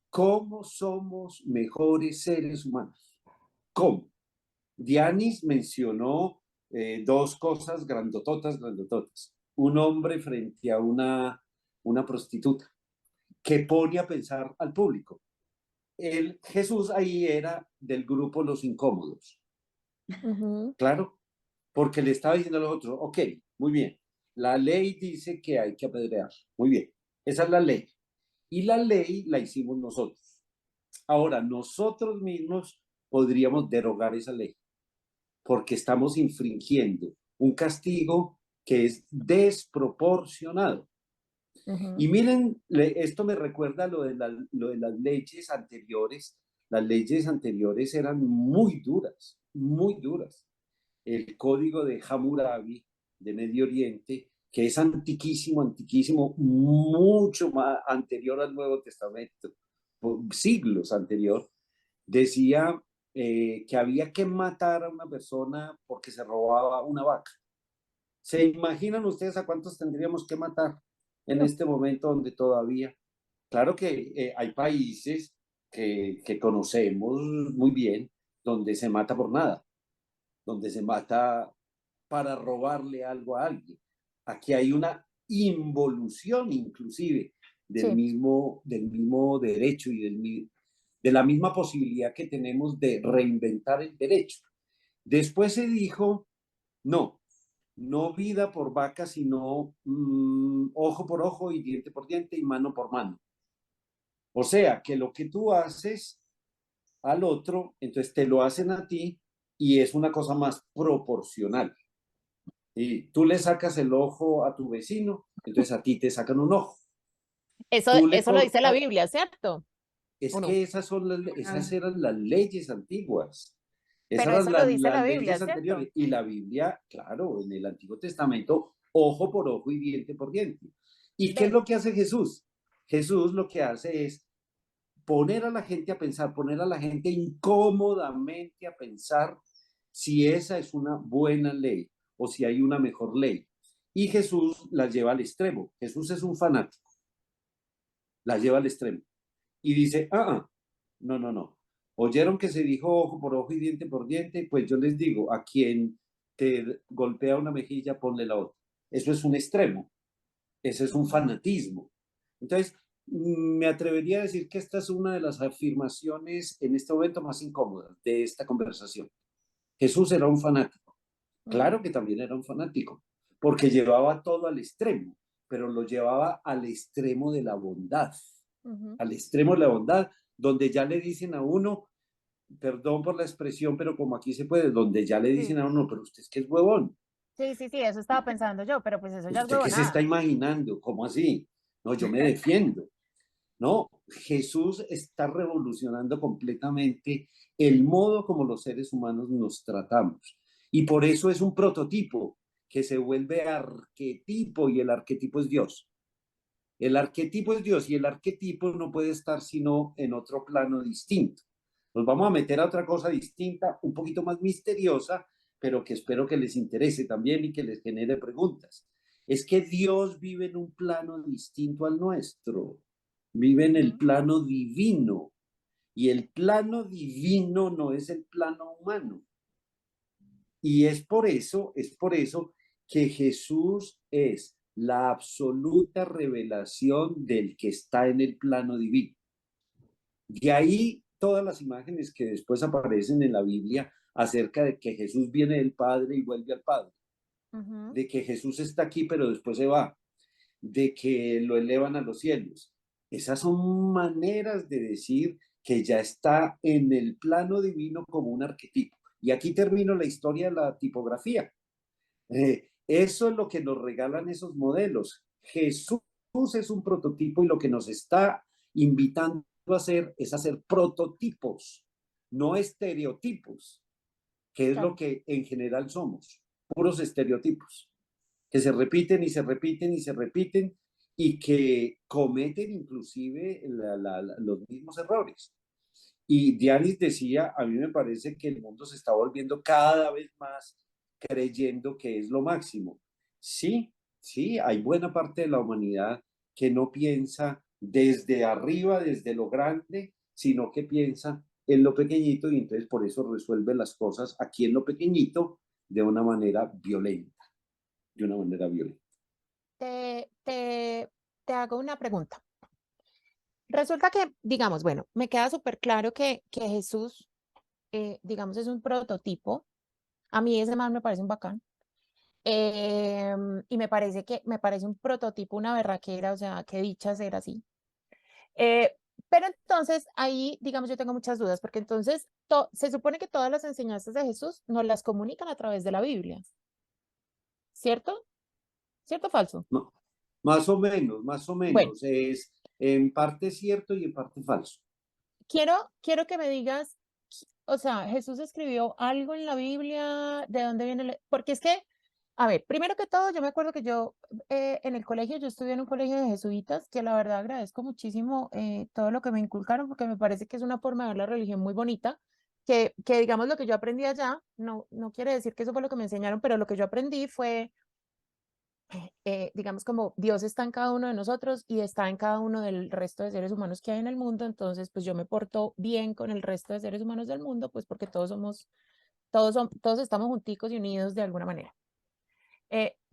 Speaker 2: cómo somos mejores seres humanos. ¿Cómo? Dianis mencionó dos cosas grandototas. Un hombre frente a una prostituta que pone a pensar al público. Jesús ahí era del grupo Los Incómodos. Claro, porque le estaba diciendo a los otros, ok, muy bien, la ley dice que hay que apedrear. Muy bien, esa es la ley. Y la ley la hicimos nosotros. Ahora, nosotros mismos podríamos derogar esa ley, porque estamos infringiendo un castigo que es desproporcionado. Y miren, esto me recuerda lo de las leyes anteriores. Las leyes anteriores eran muy duras, muy duras. El código de Hammurabi de Medio Oriente, que es antiquísimo, mucho más anterior al Nuevo Testamento, siglos anterior, decía que había que matar a una persona porque se robaba una vaca. ¿Se imaginan ustedes a cuántos tendríamos que matar en este momento donde todavía? Claro que hay países que conocemos muy bien donde se mata por nada, donde se mata para robarle algo a alguien. Aquí hay una involución inclusive del mismo derecho y de la misma posibilidad que tenemos de reinventar el derecho. Después se dijo, no vida por vaca, sino ojo por ojo y diente por diente y mano por mano. O sea, que lo que tú haces al otro, entonces te lo hacen a ti y es una cosa más proporcional. Y tú le sacas el ojo a tu vecino, entonces a ti te sacan un ojo.
Speaker 1: Eso lo dice la Biblia, ¿cierto?
Speaker 2: Es que esas eran las leyes antiguas. Esas
Speaker 1: Pero eso
Speaker 2: eran
Speaker 1: lo dice la
Speaker 2: las
Speaker 1: Biblia,
Speaker 2: leyes
Speaker 1: ¿cierto?
Speaker 2: anteriores. Y la Biblia, claro, en el Antiguo Testamento, ojo por ojo y diente por diente. ¿Y qué es
Speaker 1: Ven,
Speaker 2: lo que hace Jesús? Jesús lo que hace es poner a la gente a pensar, poner a la gente incómodamente a pensar si esa es una buena ley o si hay una mejor ley. Y Jesús la lleva al extremo. Jesús es un fanático, la lleva al extremo. Y dice, no, no, no. ¿Oyeron que se dijo ojo por ojo y diente por diente? Pues yo les digo, a quien te golpea una mejilla, ponle la otra. Eso es un extremo, ese es un
Speaker 1: ujú,
Speaker 2: fanatismo. Entonces, me atrevería a decir que esta es una de las afirmaciones en este momento más incómodas de esta conversación. Jesús era un fanático.
Speaker 1: ujú,
Speaker 2: Claro que también era un fanático, porque llevaba todo al extremo, pero lo llevaba al extremo de la bondad,
Speaker 1: ujú.
Speaker 2: al extremo de la bondad, donde ya le dicen a uno, perdón por la expresión, pero como aquí se puede, donde ya le
Speaker 1: Sí,
Speaker 2: dicen a uno, pero usted es que es huevón,
Speaker 1: sí, sí, sí, eso estaba pensando yo, pero pues eso ya es
Speaker 2: usted qué se está
Speaker 1: huevonada.
Speaker 2: imaginando, ¿cómo así? No, yo me defiendo. No, Jesús está revolucionando completamente el modo como los seres humanos nos tratamos. Y por eso es un prototipo que se vuelve arquetipo y el arquetipo es Dios. El arquetipo es Dios y el arquetipo no puede estar sino en otro plano distinto. Nos vamos a meter a otra cosa distinta, un poquito más misteriosa, pero que espero que les interese también y que les genere preguntas. Es que Dios vive en un plano distinto al nuestro, vive en el
Speaker 1: Ujú.
Speaker 2: plano divino y el plano divino no es el plano humano. Y es por eso que Jesús es la absoluta revelación del que está en el plano divino. De ahí todas las imágenes que después aparecen en la Biblia acerca de que Jesús viene del Padre y vuelve al Padre,
Speaker 1: Ujú.
Speaker 2: de que Jesús está aquí pero después se va, de que lo elevan a los cielos. Esas son maneras de decir que ya está en el plano divino como un arquetipo. Y aquí termino la historia de la tipografía. Eso es lo que nos regalan esos modelos. Jesús es un prototipo y lo que nos está invitando a hacer es hacer prototipos, no estereotipos, que es lo
Speaker 1: Claro.
Speaker 2: que en general somos, puros estereotipos, que se repiten y se repiten y se repiten y que cometen inclusive los mismos errores. Y Dianis decía, a mí me parece que el mundo se está volviendo cada vez más creyendo que es lo máximo. Sí, sí, hay buena parte de la humanidad que no piensa desde arriba, desde lo grande, sino que piensa en lo pequeñito y entonces por eso resuelve las cosas aquí en lo pequeñito de una manera violenta, de una manera violenta.
Speaker 1: Te, te, te hago una pregunta. Resulta que, digamos, bueno, me queda súper claro que Jesús, digamos, es un prototipo. A mí ese man me parece un bacán. Y me parece un prototipo, una berraquera, o sea, qué dicha ser así. Pero entonces ahí, digamos, yo tengo muchas dudas, porque entonces se supone que todas las enseñanzas de Jesús nos las comunican a través de la Biblia, ¿cierto? ¿Cierto o falso?
Speaker 2: No, más o
Speaker 1: Bueno,
Speaker 2: menos, es en parte cierto y en parte falso.
Speaker 1: quiero que me digas, o sea, Jesús escribió algo en la Biblia, ¿de dónde viene? Porque es que, a ver, primero que todo, yo me acuerdo que yo en el colegio, yo estudié en un colegio de jesuitas, que la verdad agradezco muchísimo todo lo que me inculcaron, porque me parece que es una forma de ver la religión muy bonita, que digamos lo que yo aprendí allá, no quiere decir que eso fue lo que me enseñaron, pero lo que yo aprendí fue digamos, como Dios está en cada uno de nosotros y está en cada uno del resto de seres humanos que hay en el mundo, entonces pues yo me porto bien con el resto de seres humanos del mundo, pues porque todos estamos junticos y unidos de alguna manera.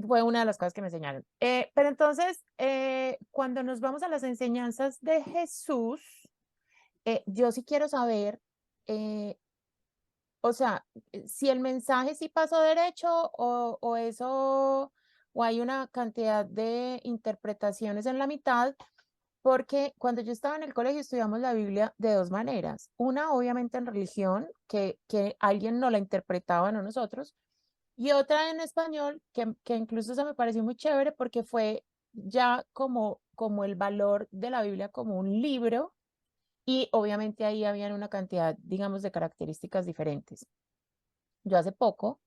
Speaker 1: Fue una de las cosas que me enseñaron. Pero entonces, cuando nos vamos a las enseñanzas de Jesús, yo sí quiero saber, eh, o sea, si el mensaje sí pasó derecho o eso, o hay una cantidad de interpretaciones en la mitad, porque cuando yo estaba en el colegio estudiamos la Biblia de dos maneras. Una, obviamente, en religión, que alguien no la interpretaba, no nosotros, y otra en español, que incluso se me pareció muy chévere porque fue ya como el valor de la Biblia como un libro, y obviamente ahí habían una cantidad, digamos, de características diferentes. Yo hace poco,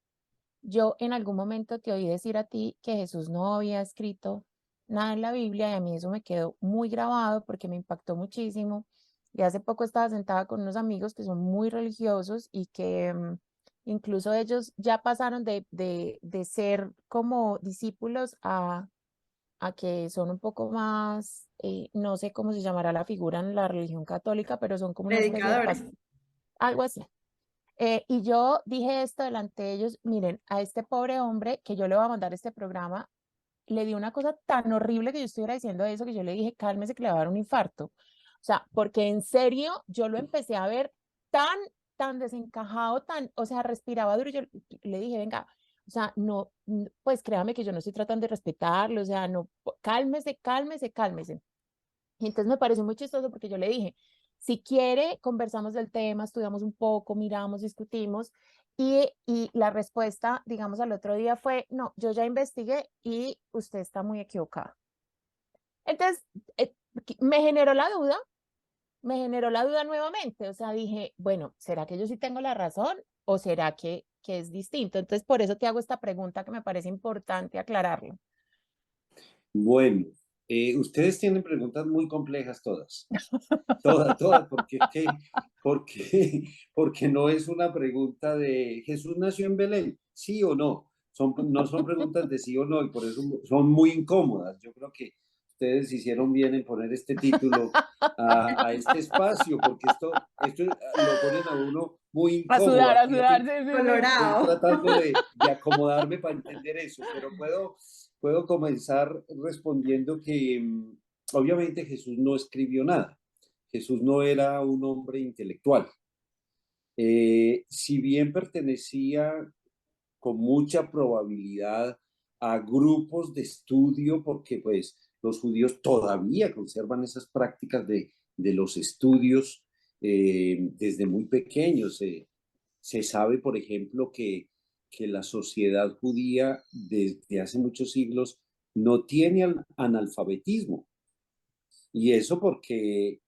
Speaker 1: yo en algún momento te oí decir a ti que Jesús no había escrito nada en la Biblia y a mí eso me quedó muy grabado porque me impactó muchísimo. Y hace poco estaba sentada con unos amigos que son muy religiosos y que incluso ellos ya pasaron de ser como discípulos a que son un poco más, no sé cómo se llamará la figura en la religión católica, pero son como una especie de
Speaker 3: Predicadores.
Speaker 1: algo así. Y yo dije esto delante de ellos, miren, a este pobre hombre que yo le voy a mandar este programa, le di una cosa tan horrible que yo estuviera diciendo eso, que yo le dije, cálmese que le va a dar un infarto. O sea, porque en serio, yo lo empecé a ver tan, tan desencajado, tan, o sea, respiraba duro. Yo le dije, venga, o sea, no, pues créame que yo no estoy tratando de respetarlo, o sea, no, cálmese, cálmese, cálmese. Y entonces me pareció muy chistoso porque yo le dije, si quiere, conversamos del tema, estudiamos un poco, miramos, discutimos. Y la respuesta, digamos, al otro día fue, no, yo ya investigué y usted está muy equivocado. Entonces, me generó la duda, me generó la duda nuevamente. O sea, dije, bueno, ¿será que yo sí tengo la razón o será que es distinto? Entonces, por eso te hago esta pregunta que me parece importante aclararlo.
Speaker 2: Bueno, ustedes tienen preguntas muy complejas todas, todas, porque es que, porque no es una pregunta de ¿Jesús nació en Belén? ¿Sí o no? No son preguntas de sí o no y por eso son muy incómodas. Yo creo que ustedes hicieron bien en poner este título a este espacio, porque esto lo ponen a uno muy incómodo.
Speaker 1: A
Speaker 2: Aquí
Speaker 1: sudar, sí, sí, sí.
Speaker 2: estoy
Speaker 3: Colorado.
Speaker 2: tratando de acomodarme para entender eso, pero puedo comenzar respondiendo que obviamente Jesús no escribió nada. Jesús no era un hombre intelectual. Si bien pertenecía con mucha probabilidad a grupos de estudio, porque pues los judíos todavía conservan esas prácticas de los estudios desde muy pequeños. Se sabe, por ejemplo, que la sociedad judía desde hace muchos siglos no tiene analfabetismo. Y eso porque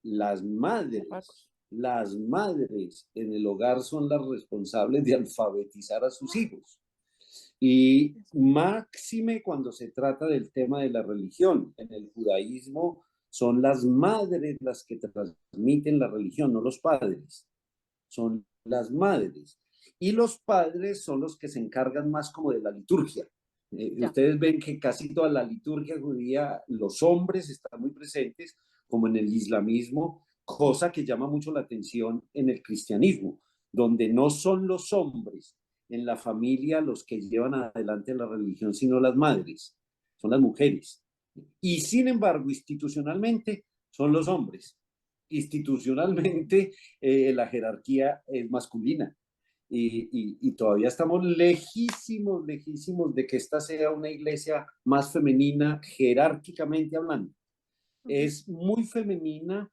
Speaker 1: Pacos.
Speaker 2: las madres en el hogar son las responsables de alfabetizar a sus hijos. Y máxime cuando se trata del tema de la religión. En el judaísmo son las madres las que transmiten la religión, no los padres. Son las madres. Y los padres son los que se encargan más como de la liturgia.
Speaker 1: Ya.
Speaker 2: Ustedes ven que casi toda la liturgia judía, los hombres están muy presentes, como en el islamismo, cosa que llama mucho la atención en el cristianismo, donde no son los hombres en la familia los que llevan adelante la religión, sino las madres, son las mujeres. Y sin embargo, institucionalmente son los hombres. Institucionalmente la jerarquía es masculina. Y todavía estamos lejísimos, lejísimos de que esta sea una iglesia más femenina jerárquicamente hablando.
Speaker 1: Ujú.
Speaker 2: Es muy femenina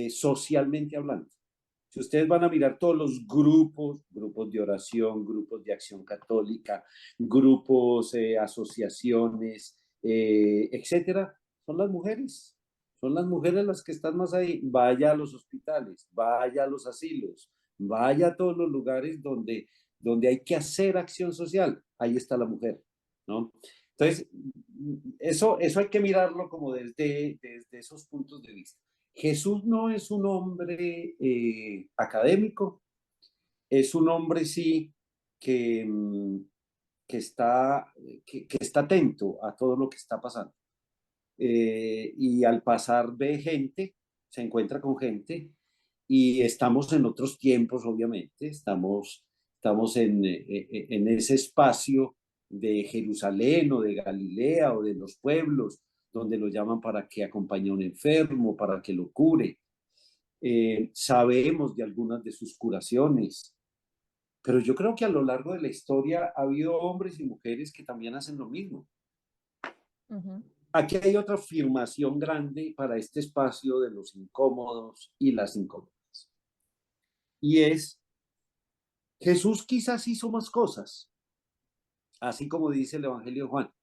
Speaker 2: socialmente hablando. Si ustedes van a mirar todos los grupos de oración, grupos de acción católica, grupos, asociaciones, etcétera, son las mujeres. Son las mujeres las que están más ahí. Vaya a los hospitales, vaya a los asilos, vaya a todos los lugares donde hay que hacer acción social. Ahí está la mujer, ¿no? Entonces, eso hay que mirarlo como desde esos puntos de vista. Jesús no es un hombre académico, es un hombre sí que, que, está, que está atento a todo lo que está pasando. Y al pasar ve gente, se encuentra con gente y estamos en otros tiempos, obviamente, estamos en ese espacio de Jerusalén o de Galilea o de los pueblos donde lo llaman para que acompañe a un enfermo, para que lo cure. Sabemos de algunas de sus curaciones, pero yo creo que a lo largo de la historia ha habido hombres y mujeres que también hacen lo mismo.
Speaker 1: Ujú.
Speaker 2: Aquí hay otra afirmación grande para este espacio de los incómodos y las incómodas. Y es, Jesús quizás hizo más cosas, así como dice el Evangelio de Juan.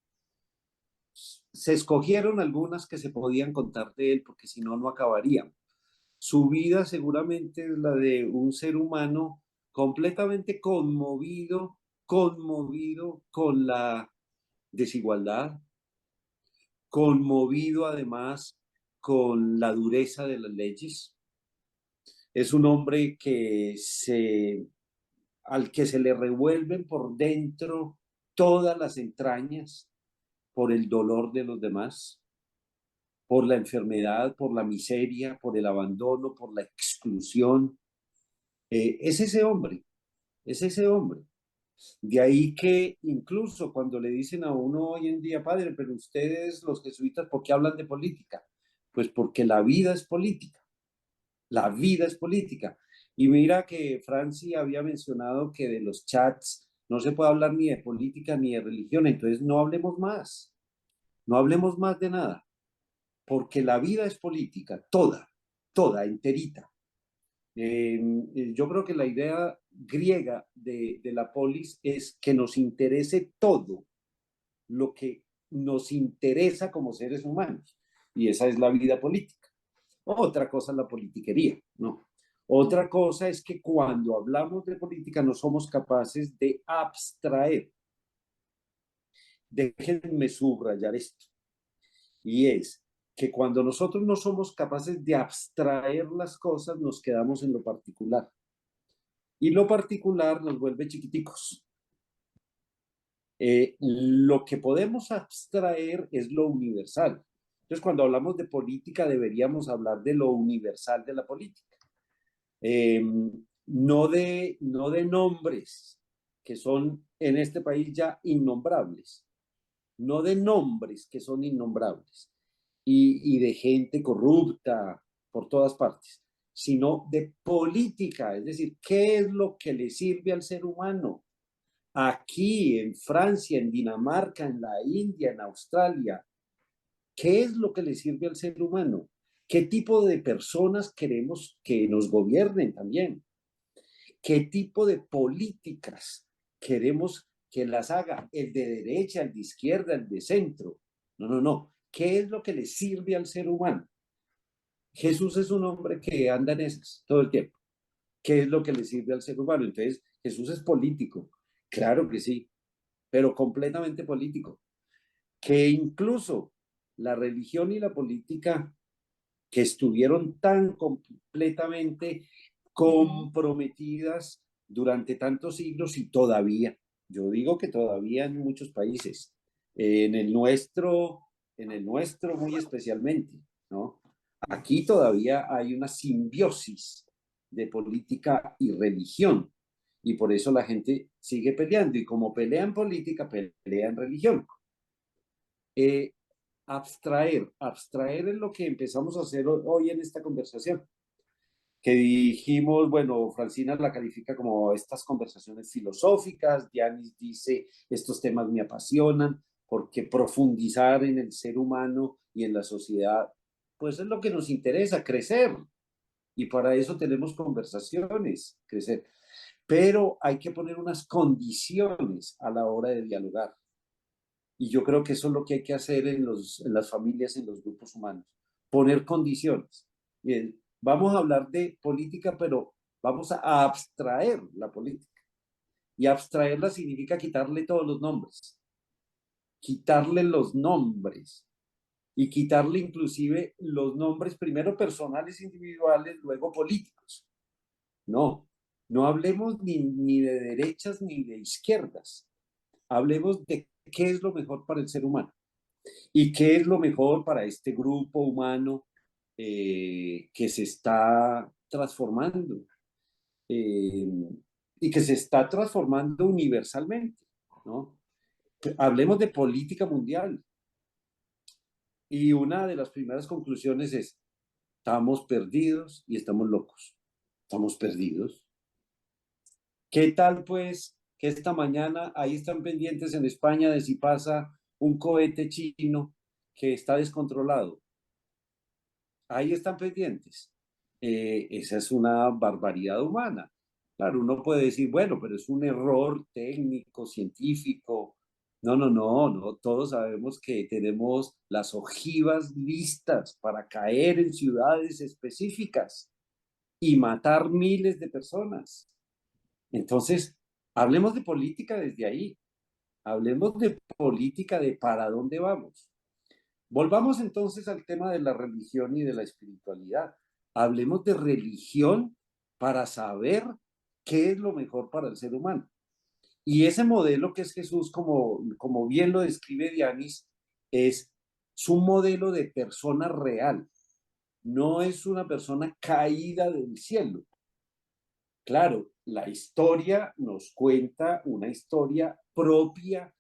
Speaker 2: Se escogieron algunas que se podían contar de él, porque si no, no acabarían. Su vida seguramente es la de un ser humano completamente conmovido con la desigualdad, conmovido además con la dureza de las leyes. Es un hombre al que se le revuelven por dentro todas las entrañas por el dolor de los demás, por la enfermedad, por la miseria, por el abandono, por la exclusión. Es ese hombre, es ese hombre. De ahí que incluso cuando le dicen a uno hoy en día, padre, pero ustedes los jesuitas, ¿por qué hablan de política? Pues porque la vida es política, la vida es política. Y mira que Franci había mencionado que de los chats no se puede hablar ni de política ni de religión, entonces no hablemos más, no hablemos más de nada, porque la vida es política, toda, toda, enterita. Yo creo que la idea griega de la polis es que nos interese todo lo que nos interesa como seres humanos. Y esa es la vida política. Otra cosa es la politiquería, ¿no? Otra cosa es que cuando hablamos de política no somos capaces de abstraer. Déjenme subrayar esto. Y es que cuando nosotros no somos capaces de abstraer las cosas, nos quedamos en lo particular. Y lo particular nos vuelve chiquiticos. Lo que podemos abstraer es lo universal. Entonces, cuando hablamos de política, deberíamos hablar de lo universal de la política. No de nombres que son en este país ya innombrables. No de nombres que son innombrables. Y de gente corrupta por todas partes, sino de política, es decir, ¿qué es lo que le sirve al ser humano? Aquí, en Francia, en Dinamarca, en la India, en Australia, ¿qué es lo que le sirve al ser humano? ¿Qué tipo de personas queremos que nos gobiernen también? ¿Qué tipo de políticas queremos que las haga el de derecha, el de izquierda, el de centro? No, no, no. ¿Qué es lo que le sirve al ser humano? Jesús es un hombre que anda en esas todo el tiempo. ¿Qué es lo que le sirve al ser humano? Entonces, Jesús es político. Claro que sí, pero completamente político. Que incluso la religión y la política que estuvieron tan completamente comprometidas durante tantos siglos y todavía, yo digo que todavía en muchos países, en en el nuestro muy especialmente, ¿no? Aquí todavía hay una simbiosis de política y religión y por eso la gente sigue peleando y como pelean política, pelean religión. Eh, abstraer es lo que empezamos a hacer hoy en esta conversación, que dijimos, bueno, Francina la califica como estas conversaciones filosóficas, Dianis dice, estos temas me apasionan, porque profundizar en el ser humano y en la sociedad, pues es lo que nos interesa, crecer, y para eso tenemos conversaciones, crecer. Pero hay que poner unas condiciones a la hora de dialogar. Y yo creo que eso es lo que hay que hacer en las familias, en los grupos humanos, poner condiciones. Bien, vamos a hablar de política, pero vamos a abstraer la política. Y abstraerla significa quitarle todos los nombres, quitarle los nombres y quitarle inclusive los nombres primero personales, individuales, luego políticos. No, no hablemos ni de derechas ni de izquierdas. Hablemos de qué es lo mejor para el ser humano y qué es lo mejor para este grupo humano que se está transformando eh, y que se está transformando universalmente, ¿no? Hablemos de política mundial y una de las primeras conclusiones es, estamos perdidos y estamos locos, estamos perdidos. ¿Qué tal pues que esta mañana ahí están pendientes en España de si pasa un cohete chino que está descontrolado? Ahí están pendientes. Esa es una barbaridad humana. Claro, uno puede decir, bueno, pero es un error técnico, científico. No, no, no, no. Todos sabemos que tenemos las ojivas listas para caer en ciudades específicas y matar miles de personas. Entonces, hablemos de política desde ahí. Hablemos de política de para dónde vamos. Volvamos entonces al tema de la religión y de la espiritualidad. Hablemos de religión para saber qué es lo mejor para el ser humano. Y ese modelo que es Jesús, como bien lo describe Dianis, es un modelo de persona real. No es una persona caída del cielo. Claro, la historia nos cuenta una historia propia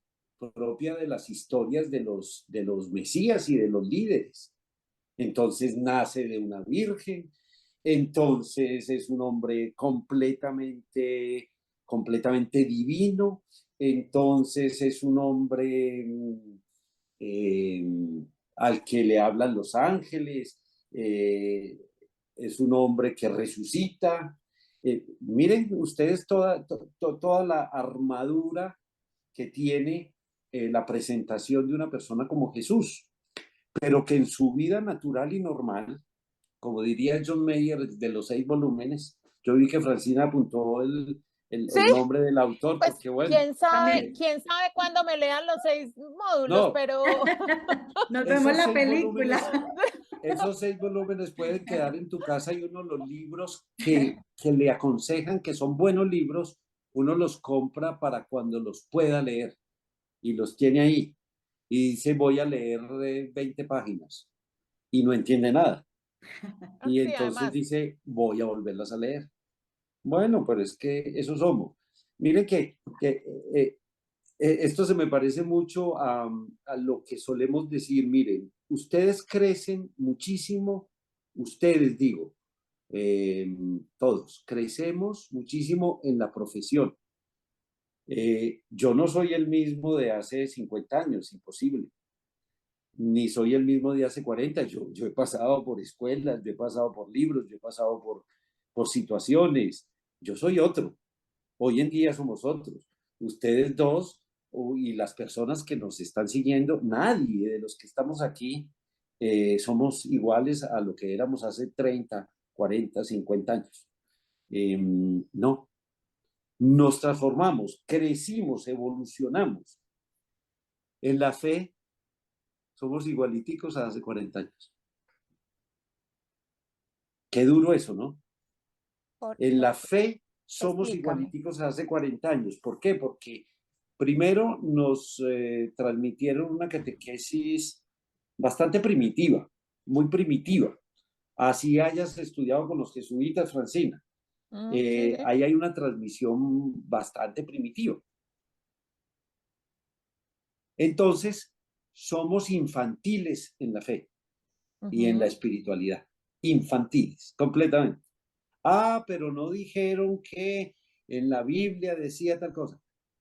Speaker 2: de las historias de los mesías y de los líderes. Entonces nace de una virgen, entonces es un hombre completamente divino, entonces es un hombre eh, al que le hablan los ángeles, eh, es un hombre que resucita. Miren ustedes toda la armadura que tiene la presentación de una persona como Jesús, pero que en su vida natural y normal, como diría John Mayer de los 6 volúmenes, yo vi que Francina apuntó
Speaker 1: Sí,
Speaker 2: el nombre del autor,
Speaker 1: pues
Speaker 2: porque bueno,
Speaker 3: También
Speaker 1: quién sabe cuándo me lean los 6 módulos,
Speaker 2: no,
Speaker 1: pero
Speaker 3: nos vemos
Speaker 2: esos
Speaker 3: la
Speaker 2: seis
Speaker 3: película.
Speaker 2: volúmenes, esos 6 volúmenes pueden quedar en tu casa y uno los libros que le aconsejan que son buenos libros, uno los compra para cuando los pueda leer y los tiene ahí. Y dice, voy a leer 20 páginas y no entiende nada. Y
Speaker 1: sí,
Speaker 2: entonces
Speaker 1: además,
Speaker 2: dice, voy a volverlas a leer. Bueno, pero es que eso somos. Miren esto se me parece mucho a lo que solemos decir. Miren, ustedes crecen muchísimo, ustedes digo, todos, crecemos muchísimo en la profesión. Yo no soy el mismo de hace 50 años, imposible. Ni soy el mismo de hace 40. Yo he pasado por escuelas, yo he pasado por libros, yo he pasado por situaciones. Yo soy otro. Hoy en día somos otros. Ustedes dos y las personas que nos están siguiendo, nadie de los que estamos aquí somos iguales a lo que éramos hace 30, 40, 50 años. No, nos transformamos, crecimos, evolucionamos. En la fe somos igualiticos a hace 40 años. Qué duro eso, ¿no? En la fe somos
Speaker 1: explícame.
Speaker 2: igualiticos a hace 40 años. ¿Por qué? Porque primero nos transmitieron una catequesis bastante primitiva, muy primitiva. Así hayas estudiado con los jesuitas, Francina.
Speaker 1: Sí, sí.
Speaker 2: Ahí hay una transmisión bastante primitiva. Entonces, somos infantiles en la fe y en la espiritualidad. Infantiles, completamente. Ah, pero no dijeron que en la Biblia decía tal cosa.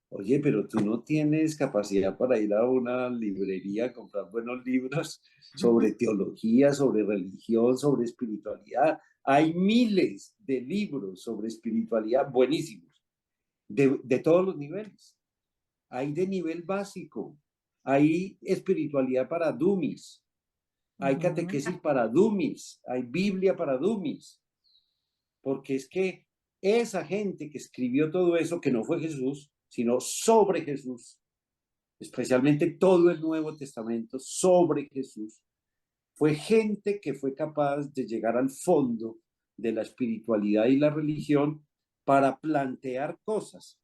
Speaker 2: Oye, pero tú no tienes capacidad para ir a una librería a comprar buenos libros sobre teología, sobre religión, sobre espiritualidad. Hay miles de libros sobre espiritualidad buenísimos, de todos los niveles. Hay de nivel básico, hay espiritualidad para dummies, hay catequesis para dummies, hay Biblia para dummies, porque es que esa gente que escribió todo eso, que no fue Jesús, sino sobre Jesús, especialmente todo el Nuevo Testamento sobre Jesús, fue gente que fue capaz de llegar al fondo de la espiritualidad y la religión para plantear cosas.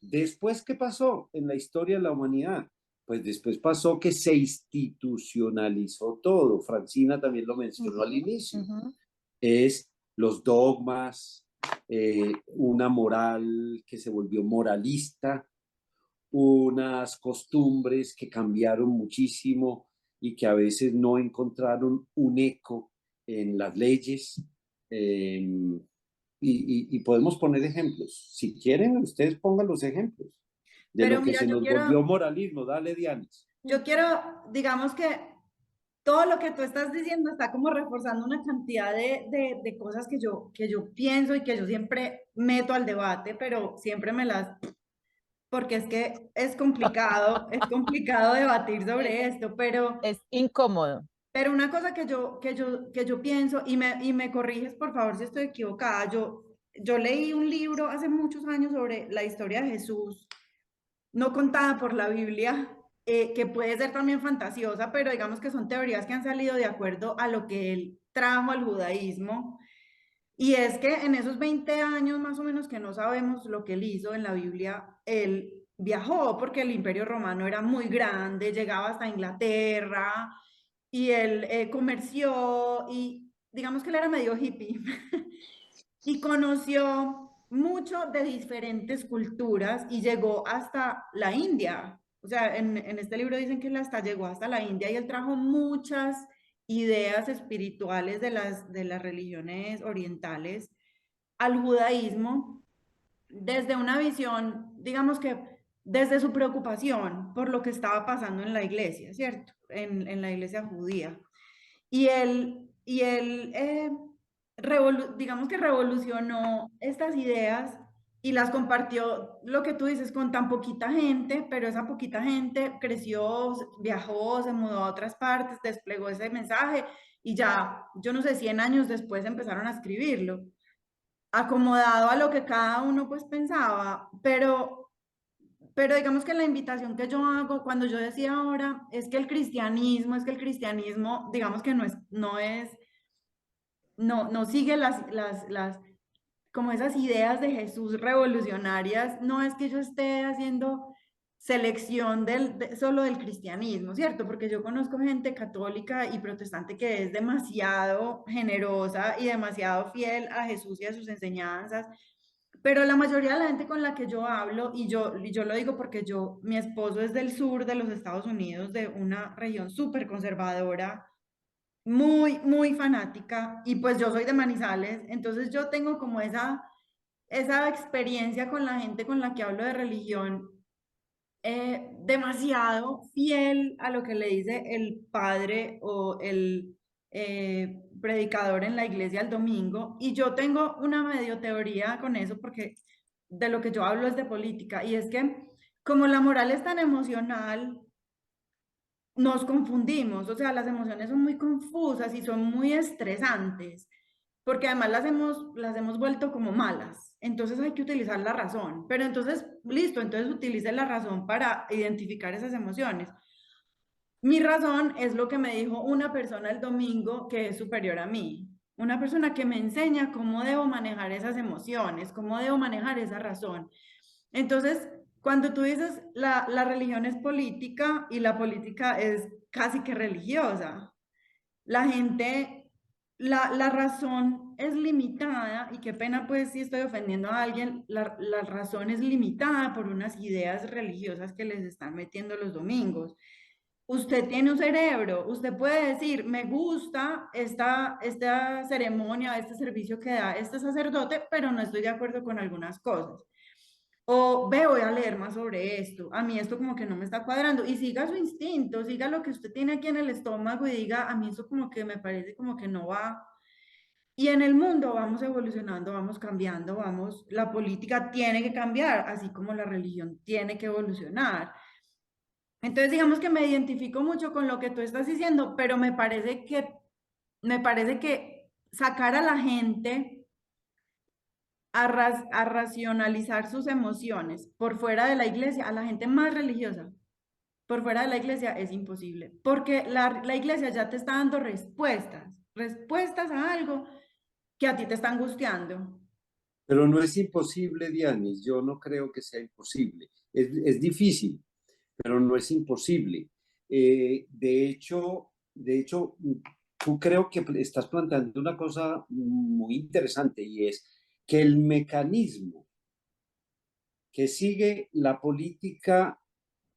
Speaker 2: Después, ¿qué pasó en la historia de la humanidad? Pues después pasó que se institucionalizó todo. Francina también lo mencionó al inicio. Es los dogmas, una moral que se volvió moralista, unas costumbres que cambiaron muchísimo y que a veces no encontraron un eco en las leyes. Y podemos poner ejemplos. Si quieren, ustedes pongan los ejemplos de
Speaker 3: Pero
Speaker 2: lo que
Speaker 3: mira,
Speaker 2: se nos volvió moralismo. Dale, Dianis.
Speaker 3: yo quiero, digamos que todo lo que tú estás diciendo está como reforzando una cantidad de cosas que yo pienso y que yo siempre meto al debate, pero siempre me las, porque es complicado debatir sobre esto,
Speaker 1: Es incómodo.
Speaker 3: pero una cosa que yo pienso, y me corriges por favor si estoy equivocada, yo leí un libro hace muchos años sobre la historia de Jesús, no contada por la Biblia, que puede ser también fantasiosa, pero digamos que son teorías que han salido de acuerdo a lo que él trajo al judaísmo. Y es que en esos 20 años más o menos que no sabemos lo que él hizo en la Biblia, él viajó porque el Imperio Romano era muy grande, llegaba hasta Inglaterra y él comerció y digamos que él era medio hippie y conoció mucho de diferentes culturas y llegó hasta la India. O sea, en este libro dicen que él hasta llegó hasta la India y él trajo muchas ideas espirituales de las religiones orientales al judaísmo desde una visión, digamos que desde su preocupación por lo que estaba pasando en la iglesia, ¿cierto? En la iglesia judía. Y él digamos que revolucionó estas ideas y las compartió, lo que tú dices, con tan poquita gente, pero esa poquita gente creció, viajó, se mudó a otras partes, desplegó ese mensaje y ya, yo no sé, 100 años después empezaron a escribirlo, acomodado a lo que cada uno pues pensaba, pero digamos que la invitación que yo hago cuando yo decía ahora es que el cristianismo, digamos que no sigue como esas ideas de Jesús revolucionarias, no es que yo esté haciendo selección solo del cristianismo, ¿cierto? Porque yo conozco gente católica y protestante que es demasiado generosa y demasiado fiel a Jesús y a sus enseñanzas, pero la mayoría de la gente con la que yo hablo, y yo lo digo porque mi esposo es del sur de los Estados Unidos, de una región súper conservadora, muy, muy fanática, y pues yo soy de Manizales, entonces yo tengo como esa experiencia con la gente con la que hablo de religión, demasiado fiel a lo que le dice el padre o el predicador en la iglesia el domingo. Y yo tengo una medio teoría con eso porque de lo que yo hablo es de política. Y es que como la moral es tan emocional, nos confundimos. O sea, las emociones son muy confusas y son muy estresantes porque además las hemos vuelto como malas. Entonces hay que utilizar la razón. Pero entonces, listo, entonces utilice la razón para identificar esas emociones. Mi razón es lo que me dijo una persona el domingo que es superior a mí. Una persona que me enseña cómo debo manejar esas emociones, cómo debo manejar esa razón. Entonces, cuando tú dices la religión es política y la política es casi que religiosa, la gente, la razón es limitada, y qué pena pues si estoy ofendiendo a alguien, la razón es limitada por unas ideas religiosas que les están metiendo los domingos. Usted tiene un cerebro, usted puede decir, me gusta esta ceremonia, este servicio que da este sacerdote, pero no estoy de acuerdo con algunas cosas. O ve, voy a leer más sobre esto. A mí esto como que no me está cuadrando. Y siga su instinto, siga lo que usted tiene aquí en el estómago y diga, a mí eso como que me parece como que no va. Y en el mundo vamos evolucionando, vamos cambiando, la política tiene que cambiar, así como la religión tiene que evolucionar. Entonces, digamos que me identifico mucho con lo que tú estás diciendo, pero me parece que sacar a la gente a racionalizar sus emociones por fuera de la iglesia, a la gente más religiosa, por fuera de la iglesia es imposible, porque la iglesia ya te está dando respuestas a algo que a ti te está angustiando.
Speaker 2: Pero no es imposible, Dianis, yo no creo que sea imposible. Es difícil, pero no es imposible. De hecho, tú creo que estás planteando una cosa muy interesante y es que el mecanismo que sigue la política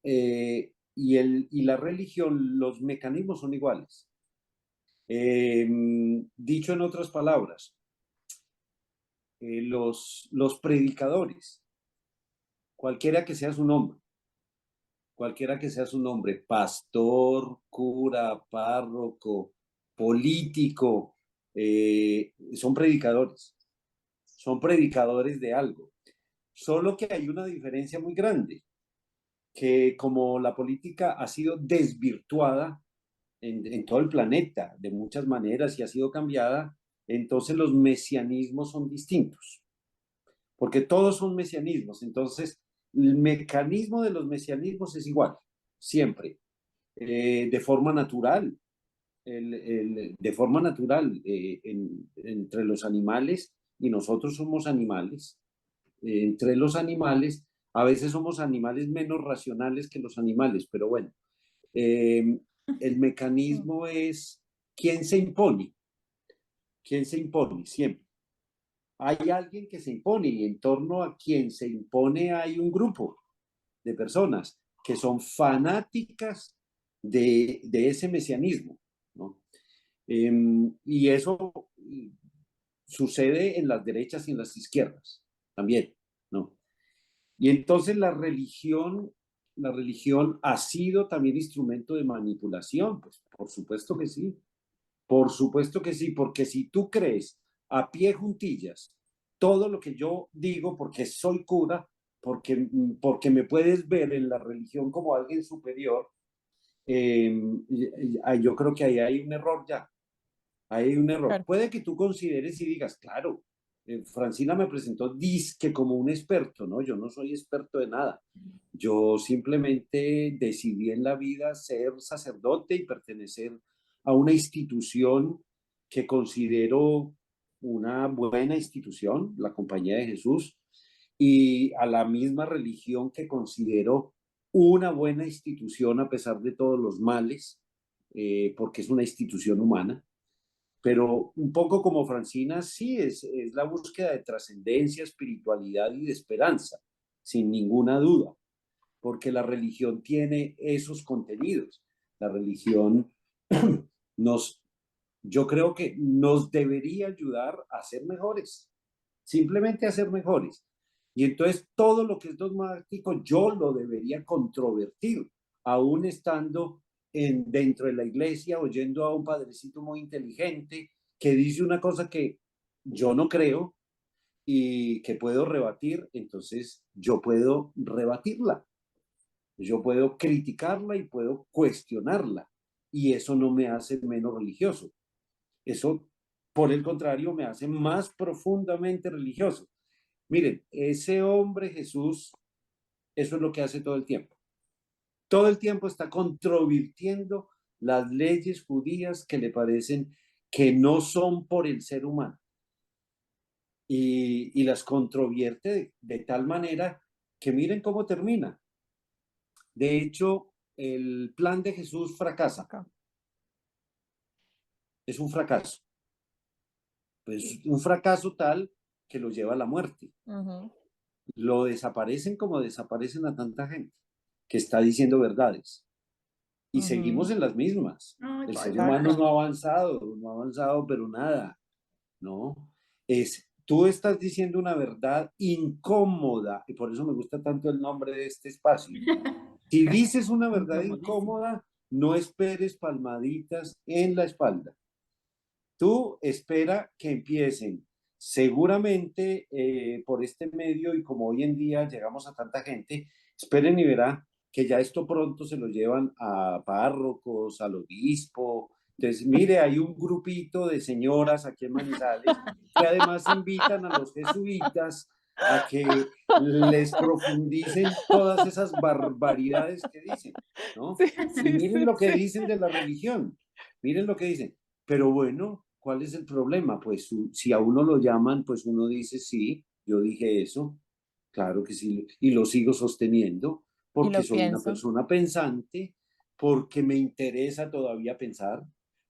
Speaker 2: y la religión, los mecanismos son iguales. Dicho en otras palabras, los predicadores, cualquiera que sea su nombre, pastor, cura, párroco, político, son predicadores de algo. Solo que hay una diferencia muy grande, que como la política ha sido desvirtuada en todo el planeta de muchas maneras y ha sido cambiada, entonces los mesianismos son distintos, porque todos son mesianismos, entonces el mecanismo de los mesianismos es igual, siempre, de forma natural, de forma natural entre los animales, y nosotros somos animales, entre los animales, a veces somos animales menos racionales que los animales, pero bueno, el mecanismo es quién se impone, siempre. Hay alguien que se impone y en torno a quien se impone hay un grupo de personas que son fanáticas de ese mesianismo, ¿no? Y eso sucede en las derechas y en las izquierdas también, ¿no? Y entonces la religión ha sido también instrumento de manipulación, pues por supuesto que sí, porque si tú crees a pie juntillas todo lo que yo digo porque soy cura, porque me puedes ver en la religión como alguien superior, yo creo que ahí hay un error ya. Hay un error.
Speaker 1: Claro.
Speaker 2: Puede que tú consideres y digas, claro, Francina me presentó disque como un experto, ¿no? Yo no soy experto de nada. Yo simplemente decidí en la vida ser sacerdote y pertenecer a una institución que considero una buena institución, la Compañía de Jesús, y a la misma religión que considero una buena institución a pesar de todos los males, porque es una institución humana. Pero un poco como Francina, sí, es la búsqueda de trascendencia, espiritualidad y de esperanza, sin ninguna duda, porque la religión tiene esos contenidos. La religión nos, yo creo que nos debería ayudar a ser mejores, simplemente a ser mejores. Y entonces todo lo que es dogmático yo lo debería controvertir, aún estando dentro de la iglesia, oyendo a un padrecito muy inteligente que dice una cosa que yo no creo y que puedo rebatir, entonces yo puedo rebatirla, yo puedo criticarla y puedo cuestionarla. Y eso no me hace menos religioso. Eso, por el contrario, me hace más profundamente religioso. Miren, ese hombre Jesús, eso es lo que hace todo el tiempo. Todo el tiempo está controvirtiendo las leyes judías que le parecen que no son por el ser humano. Y las controvierte de tal manera que miren cómo termina. De hecho, el plan de Jesús fracasa. Es un fracaso. Pues un fracaso tal que lo lleva a la muerte. Lo desaparecen como desaparecen a tanta gente que está diciendo verdades. Y seguimos en las mismas. El ser humano no ha avanzado, pero nada, ¿no? Tú estás diciendo una verdad incómoda, y por eso me gusta tanto el nombre de este espacio. Si dices una verdad incómoda, no esperes palmaditas en la espalda. Tú espera que empiecen. Seguramente por este medio y como hoy en día llegamos a tanta gente, esperen y verá que ya esto pronto se lo llevan a párrocos, al obispo. Entonces, mire, hay un grupito de señoras aquí en Manizales que además invitan a los jesuitas a que les profundicen todas esas barbaridades que dicen, ¿no?
Speaker 1: Sí,
Speaker 2: Y
Speaker 1: sí,
Speaker 2: miren
Speaker 1: sí,
Speaker 2: lo que
Speaker 1: sí.
Speaker 2: dicen de la religión, miren lo que dicen. Pero bueno, ¿cuál es el problema? Pues si a uno lo llaman, pues uno dice, sí, yo dije eso, claro que sí, y lo sigo sosteniendo,
Speaker 1: Y
Speaker 2: porque
Speaker 1: lo
Speaker 2: soy una
Speaker 1: pienso.
Speaker 2: persona pensante, porque me interesa todavía pensar,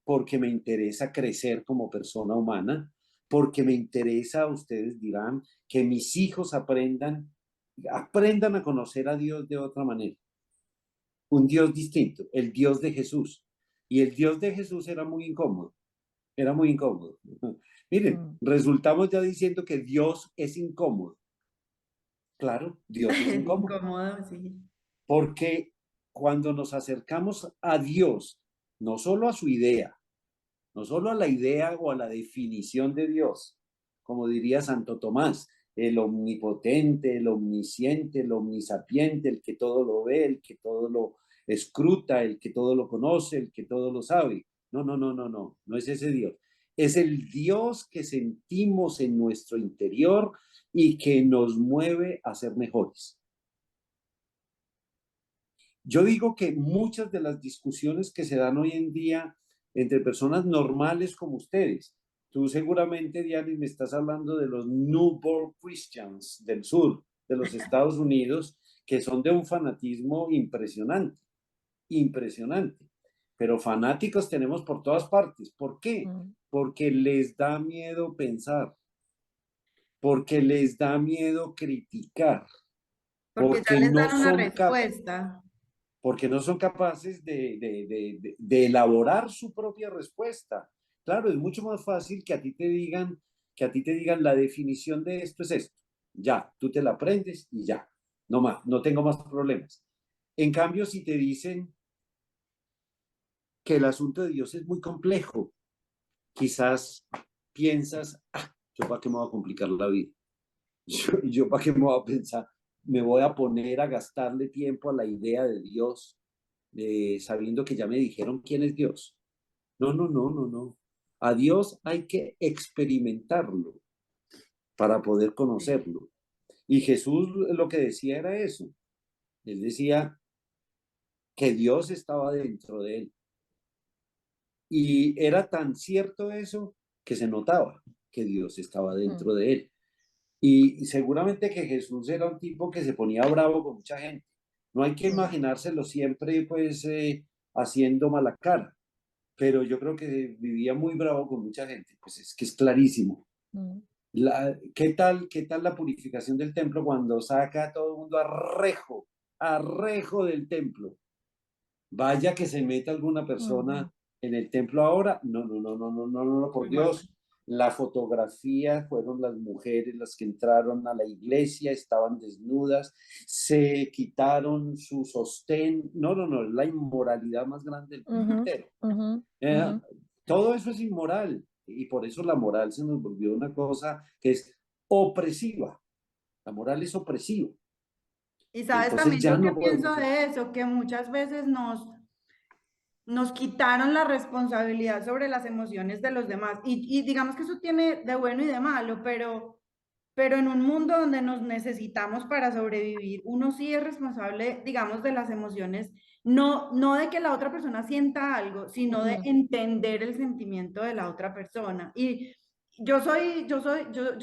Speaker 2: porque me interesa crecer como persona humana, porque me interesa, ustedes dirán, que mis hijos aprendan a conocer a Dios de otra manera, un Dios distinto, el Dios de Jesús. Y el Dios de Jesús era muy incómodo. Era muy incómodo. Miren,
Speaker 1: Mm.
Speaker 2: resultamos ya diciendo que Dios es incómodo. Claro, Dios es
Speaker 3: Es
Speaker 2: incómodo.
Speaker 3: incómodo, sí.
Speaker 2: Porque cuando nos acercamos a Dios, no solo a su idea, no solo a la idea o a la definición de Dios, como diría Santo Tomás, el omnipotente, el omnisciente, el omnisapiente, el que todo lo ve, el que todo lo escruta, el que todo lo conoce, el que todo lo sabe. No, no, no, no, no, no es ese Dios. Es el Dios que sentimos en nuestro interior y que nos mueve a ser mejores. Yo digo que muchas de las discusiones que se dan hoy en día entre personas normales como ustedes, tú seguramente, Diana, me estás hablando de los newborn Christians del sur de los Estados Unidos, que son de un fanatismo impresionante, impresionante. Pero fanáticos tenemos por todas partes. ¿Por qué?
Speaker 1: Mm,
Speaker 2: Porque les da miedo pensar, porque les da miedo criticar,
Speaker 3: porque ya
Speaker 2: porque
Speaker 3: les
Speaker 2: no
Speaker 3: dan una
Speaker 2: son capaces
Speaker 3: respuesta.
Speaker 2: porque no son capaces de elaborar su propia respuesta. Claro, es mucho más fácil que a ti te digan, que a ti te digan la definición de esto es esto. Ya, tú te la aprendes y ya. No más, no tengo más problemas. En cambio, si te dicen que el asunto de Dios es muy complejo, quizás piensas, ah, yo para qué me voy a complicar la vida. Yo para qué me voy a pensar, me voy a poner a gastarle tiempo a la idea de Dios, sabiendo que ya me dijeron quién es Dios. No, no, no, no, no. A Dios hay que experimentarlo para poder
Speaker 3: Sí.
Speaker 2: conocerlo. Y Jesús lo que decía era eso. Él decía que Dios estaba dentro de él. Y era tan cierto eso que se notaba que Dios estaba
Speaker 1: mm,
Speaker 2: dentro de él. Y seguramente que Jesús era un tipo que se ponía bravo con mucha gente. No hay que
Speaker 3: Sí.
Speaker 2: imaginárselo siempre pues haciendo mala cara, pero yo creo que vivía muy bravo con mucha gente, pues es que es clarísimo.
Speaker 1: mm,
Speaker 2: Qué tal la purificación del templo cuando saca a todo el mundo a rejo del templo? Vaya que se meta alguna
Speaker 1: ujú,
Speaker 2: persona en el templo ahora. No, no, no, no, no, no, no, no, por Dios. La fotografía fueron las mujeres las que entraron a la iglesia, estaban desnudas, se quitaron su sostén. No, no, no, es la inmoralidad más grande del mundo
Speaker 1: ujú,
Speaker 2: entero.
Speaker 1: ujú,
Speaker 2: Eh,
Speaker 1: ujú,
Speaker 2: Todo eso es inmoral y por eso la moral se nos volvió una cosa que es opresiva. La moral es opresiva.
Speaker 3: Y sabes
Speaker 2: Entonces
Speaker 3: también
Speaker 2: ya
Speaker 3: yo qué
Speaker 2: no
Speaker 3: pienso
Speaker 2: podemos.
Speaker 3: de eso, que muchas veces nos quitaron la responsabilidad sobre las emociones de los demás. Y digamos que eso tiene de bueno y de malo, pero en un mundo donde nos necesitamos para sobrevivir, uno sí es responsable, digamos, de las emociones, no de que la otra persona sienta algo, sino de
Speaker 1: ujú,
Speaker 3: entender el sentimiento de la otra persona. Y yo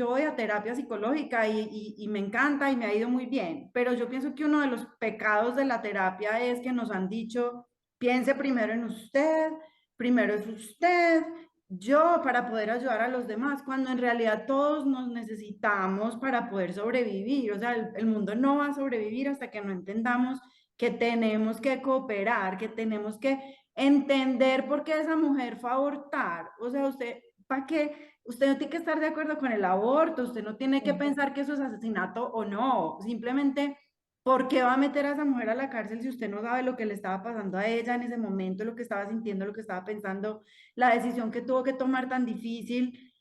Speaker 3: voy a terapia psicológica y me encanta y me ha ido muy bien, pero yo pienso que uno de los pecados de la terapia es que nos han dicho, piense primero en usted, primero es usted, yo para poder ayudar a los demás, cuando en realidad todos nos necesitamos para poder sobrevivir. O sea, el mundo no va a sobrevivir hasta que no entendamos que tenemos que cooperar, que tenemos que entender por qué esa mujer fue a abortar. O sea, usted, ¿para qué? Usted no tiene que estar de acuerdo con el aborto, usted no tiene que
Speaker 1: ujú,
Speaker 3: pensar que eso es asesinato o no, simplemente... ¿Por qué va a meter a esa mujer a la cárcel si usted no sabe lo que le estaba pasando a ella en ese momento, lo que estaba sintiendo, lo que estaba pensando? La decisión que tuvo que tomar tan difícil,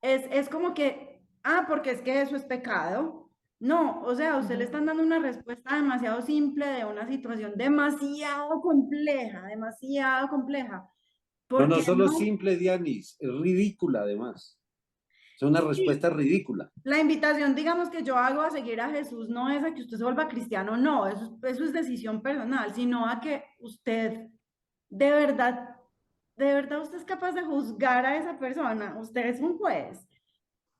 Speaker 3: es como que, porque es que eso es pecado. No, o sea, a usted le
Speaker 1: ujú.
Speaker 3: están dando una respuesta demasiado simple de una situación demasiado compleja.
Speaker 2: No,
Speaker 3: ¿Por
Speaker 2: no
Speaker 3: qué
Speaker 2: solo
Speaker 3: no?
Speaker 2: simple, Dianis, es ridícula además. Es una respuesta
Speaker 3: Sí,
Speaker 2: ridícula.
Speaker 3: la invitación, digamos, que yo hago a seguir a Jesús no es a que usted se vuelva cristiano, no, eso es decisión personal, sino a que usted de verdad, de verdad usted es capaz de juzgar a esa persona, usted es un juez.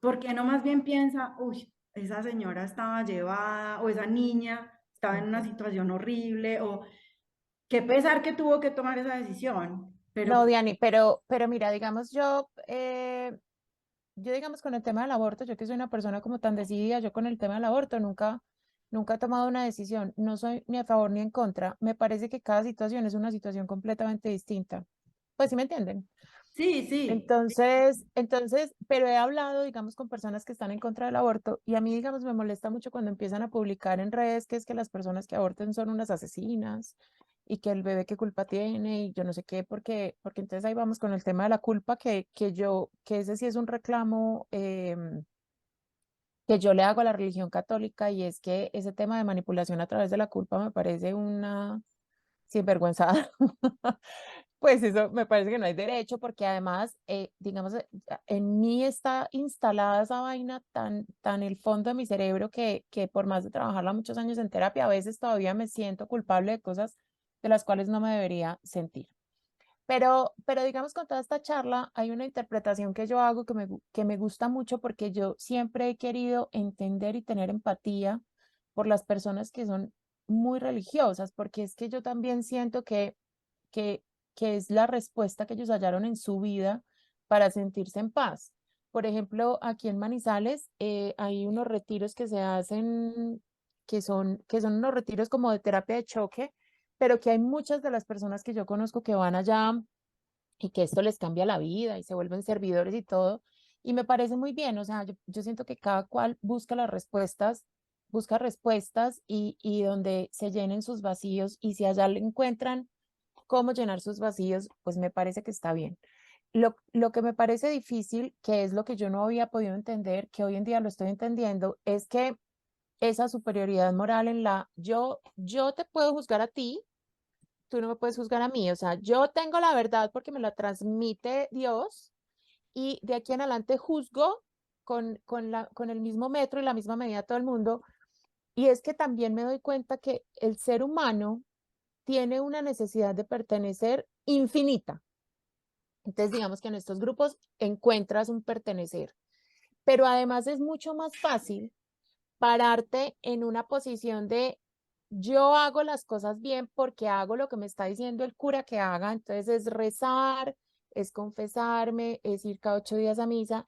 Speaker 3: ¿Por qué no más bien piensa, uy, esa señora estaba llevada o esa niña estaba en una
Speaker 1: Ujú.
Speaker 3: situación horrible o qué pesar que tuvo que tomar esa decisión?
Speaker 1: No,
Speaker 3: Pero
Speaker 1: Diani, pero mira, digamos, yo digamos con el tema del aborto, yo que soy una persona como tan decidida, yo con el tema del aborto nunca he tomado una decisión, no soy ni a favor ni en contra, me parece que cada situación es una situación completamente distinta. Pues sí me entienden.
Speaker 3: sí, sí,
Speaker 1: Pero he hablado, digamos, con personas que están en contra del aborto y a mí, digamos, me molesta mucho cuando empiezan a publicar en redes que es que las personas que aborten son unas asesinas y que el bebé qué culpa tiene y yo no sé qué, porque entonces ahí vamos con el tema de la culpa que ese sí es un reclamo que yo le hago a la religión católica y es que ese tema de manipulación a través de la culpa me parece una sinvergüenzada. Pues eso me parece que no hay derecho, porque además, digamos, en mí está instalada esa vaina tan el fondo de mi cerebro que por más de trabajarla muchos años en terapia, a veces todavía me siento culpable de cosas de las cuales no me debería sentir. Pero digamos, con toda esta charla, hay una interpretación que yo hago que me gusta mucho porque yo siempre he querido entender y tener empatía por las personas que son muy religiosas, porque es que yo también siento que, que es la respuesta que ellos hallaron en su vida para sentirse en paz. Por ejemplo, aquí en Manizales hay unos retiros que se hacen, que son unos retiros como de terapia de choque, pero que hay muchas de las personas que yo conozco que van allá y que esto les cambia la vida y se vuelven servidores y todo. Y me parece muy bien, o sea, yo siento que cada cual busca las respuestas, busca respuestas y donde se llenen sus vacíos y si allá le encuentran cómo llenar sus vacíos, pues me parece que está bien. Lo que me parece difícil, que es lo que yo no había podido entender, que hoy en día lo estoy entendiendo, es que esa superioridad moral en yo te puedo juzgar a ti, tú no me puedes juzgar a mí, o sea, yo tengo la verdad porque me la transmite Dios y de aquí en adelante juzgo con el mismo metro y la misma medida a todo el mundo. Y es que también me doy cuenta que el ser humano tiene una necesidad de pertenecer infinita. Entonces, digamos que en estos grupos encuentras un pertenecer, pero además es mucho más fácil pararte en una posición de yo hago las cosas bien porque hago lo que me está diciendo el cura que haga, entonces es rezar, es confesarme, es ir cada 8 días a misa.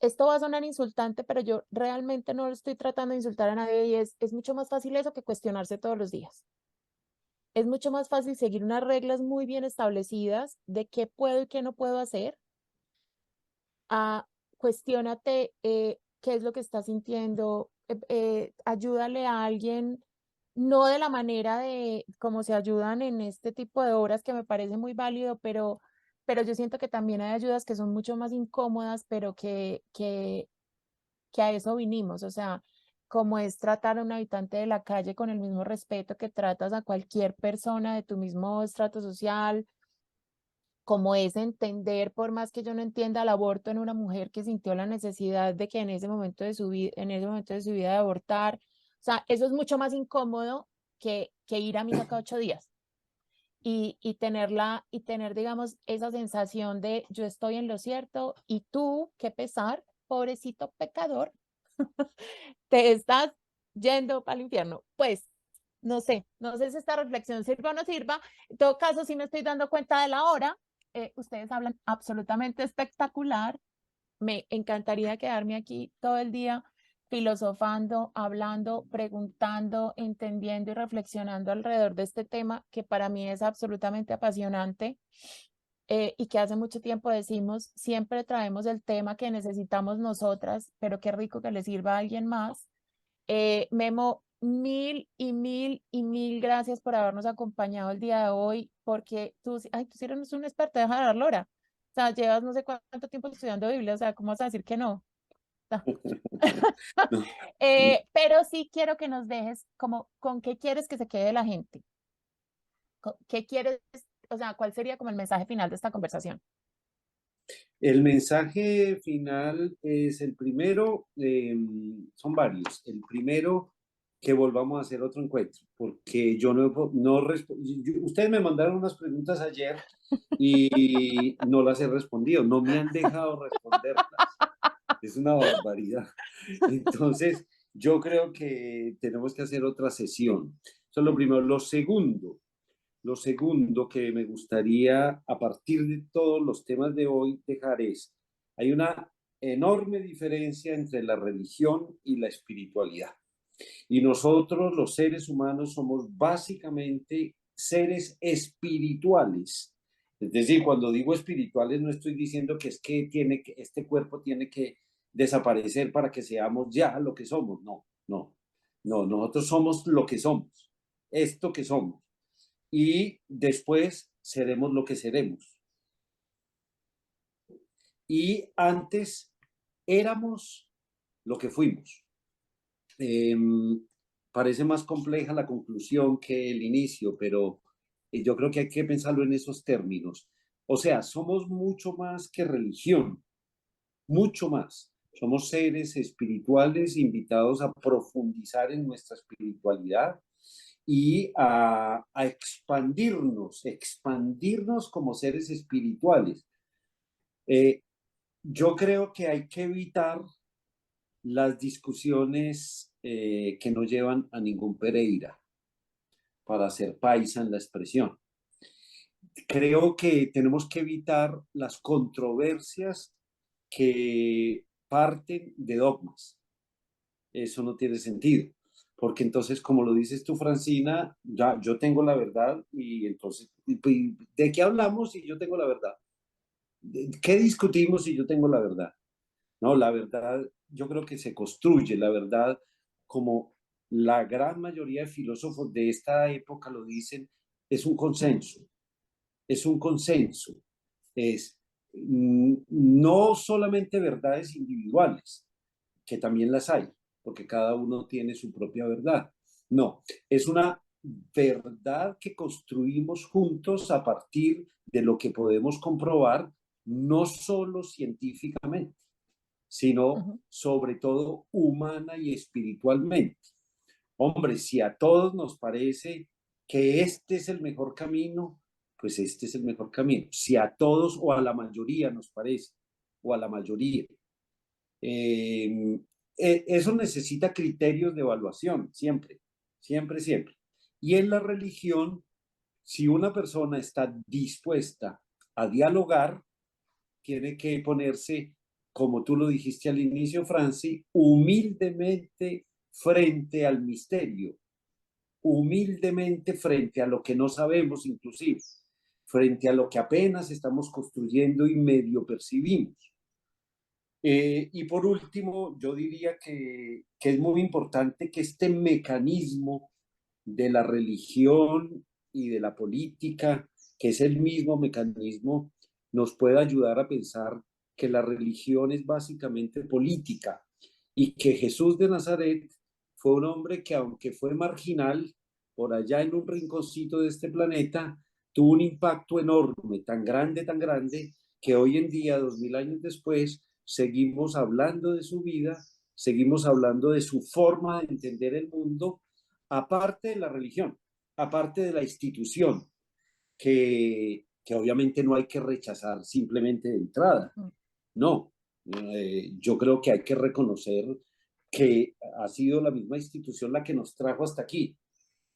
Speaker 1: Esto va a sonar insultante, pero yo realmente no estoy tratando de insultar a nadie y es mucho más fácil eso que cuestionarse todos los días. Es mucho más fácil seguir unas reglas muy bien establecidas de qué puedo y qué no puedo hacer. Cuestiónate qué es lo que estás sintiendo, ayúdale a alguien, no de la manera de cómo se ayudan en este tipo de obras que me parece muy válido, pero yo siento que también hay ayudas que son mucho más incómodas, pero que a eso vinimos, o sea, como es tratar a un habitante de la calle con el mismo respeto que tratas a cualquier persona de tu mismo estrato social, como es entender, por más que yo no entienda el aborto en una mujer que sintió la necesidad de que en ese momento de su vida, en ese momento de su vida de abortar, o sea, eso es mucho más incómodo que ir a misa cada 8 días y tener, digamos, esa sensación de yo estoy en lo cierto y tú, qué pesar, pobrecito pecador, te estás yendo para el infierno. Pues no sé si esta reflexión sirva o no sirva. En todo caso, sí me estoy dando cuenta de la hora. Ustedes hablan absolutamente espectacular. Me encantaría quedarme aquí todo el día filosofando, hablando, preguntando, entendiendo y reflexionando alrededor de este tema que para mí es absolutamente apasionante y que hace mucho tiempo decimos, siempre traemos el tema que necesitamos nosotras, pero qué rico que le sirva a alguien más. Memo, mil y mil y mil gracias por habernos acompañado el día de hoy, porque tú sí eres un experto, deja de dar lora. O sea, llevas no sé cuánto tiempo estudiando Biblia, o sea, ¿cómo vas a decir que no? No.
Speaker 2: No.
Speaker 1: Pero sí quiero que nos dejes como con qué quieres que se quede la gente. ¿Qué quieres? O sea, ¿cuál sería como el mensaje final de esta conversación?
Speaker 2: El mensaje final es el primero, son varios. El primero, que volvamos a hacer otro encuentro, porque yo ustedes me mandaron unas preguntas ayer y no las he respondido, no me han dejado responderlas. Es una barbaridad. Entonces, yo creo que tenemos que hacer otra sesión. Eso es lo primero. Lo segundo que me gustaría, a partir de todos los temas de hoy, dejar es, hay una enorme diferencia entre la religión y la espiritualidad. Y nosotros, los seres humanos, somos básicamente seres espirituales. Es decir, cuando digo espirituales, no estoy diciendo que es que este cuerpo tiene que desaparecer para que seamos ya lo que somos. No, no, no, nosotros somos lo que somos, esto que somos y después seremos lo que seremos. Y antes éramos lo que fuimos. Eh, Parece más compleja la conclusión que el inicio, pero Yo creo que hay que pensarlo en esos términos. O sea, somos mucho más que religión, mucho más. Somos seres espirituales invitados a profundizar en nuestra espiritualidad y a expandirnos como seres espirituales. Yo creo que hay que evitar las discusiones que no llevan a ningún Pereira, para ser paisa en la expresión. Creo que tenemos que evitar las controversias que parten de dogmas. Eso no tiene sentido, porque entonces, como lo dices tú, Francina, ya yo tengo la verdad y entonces, ¿de qué hablamos si yo tengo la verdad? ¿Qué discutimos si yo tengo la verdad? No, la verdad, yo creo que se construye, la verdad, como la gran mayoría de filósofos de esta época lo dicen, es un consenso, es un consenso, es no solamente verdades individuales, que también las hay, porque cada uno tiene su propia verdad. No, es una verdad que construimos juntos a partir de lo que podemos comprobar, no solo científicamente, sino sobre todo humana y espiritualmente. Hombre, si a todos nos parece que este es el mejor camino, pues este es el mejor camino. Si a todos o a la mayoría nos parece, o a la mayoría. Eso necesita criterios de evaluación, siempre, siempre, siempre. Y en la religión, si una persona está dispuesta a dialogar, tiene que ponerse, como tú lo dijiste al inicio, Franci, humildemente frente al misterio, humildemente frente a lo que no sabemos inclusive, frente a lo que apenas estamos construyendo y medio percibimos. Y por último, yo diría que es muy importante que este mecanismo de la religión y de la política, que es el mismo mecanismo, nos pueda ayudar a pensar que la religión es básicamente política y que Jesús de Nazaret fue un hombre que, aunque fue marginal por allá en un rinconcito de este planeta, tuvo un impacto enorme, tan grande, que hoy en día, 2000 años después, seguimos hablando de su vida, seguimos hablando de su forma de entender el mundo, aparte de la religión, aparte de la institución, que obviamente no hay que rechazar simplemente de entrada. No, yo creo que hay que reconocer que ha sido la misma institución la que nos trajo hasta aquí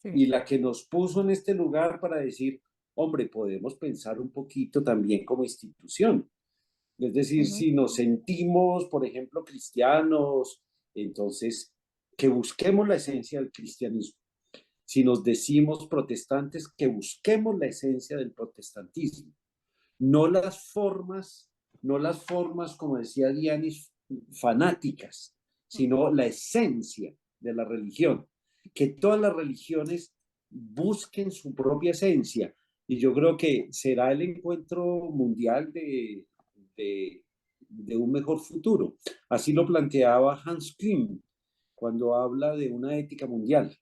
Speaker 2: y la que nos puso en este lugar para decir, hombre, podemos pensar un poquito también como institución. Es decir, si nos sentimos, por ejemplo, cristianos, entonces que busquemos la esencia del cristianismo. Si nos decimos protestantes, que busquemos la esencia del protestantismo, no las formas, no las formas, como decía Dianis, fanáticas, sino la esencia de la religión. Que todas las religiones busquen su propia esencia. Y yo creo que será el encuentro mundial de un mejor futuro. Así lo planteaba Hans Kuhn cuando habla de una ética mundial.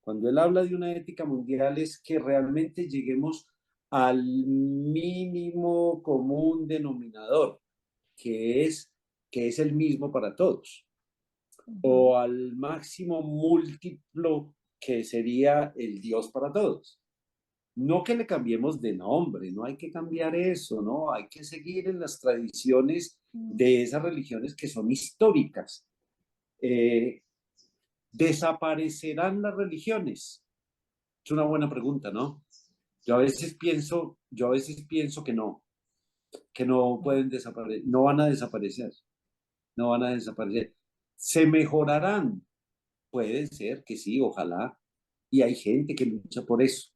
Speaker 2: Cuando él habla de una ética mundial es que realmente lleguemos al mínimo común denominador, que es, que es el mismo para todos, o al máximo múltiplo, que sería el Dios para todos. No que le cambiemos de nombre, no hay que cambiar eso, ¿no? Hay que seguir en las tradiciones de esas religiones que son históricas. ¿Desaparecerán las religiones? Es una buena pregunta, ¿no? Yo a veces pienso que no pueden desaparecer, no van a desaparecer, no van a desaparecer. ¿Se mejorarán? Puede ser que sí, ojalá. Y hay gente que lucha por eso.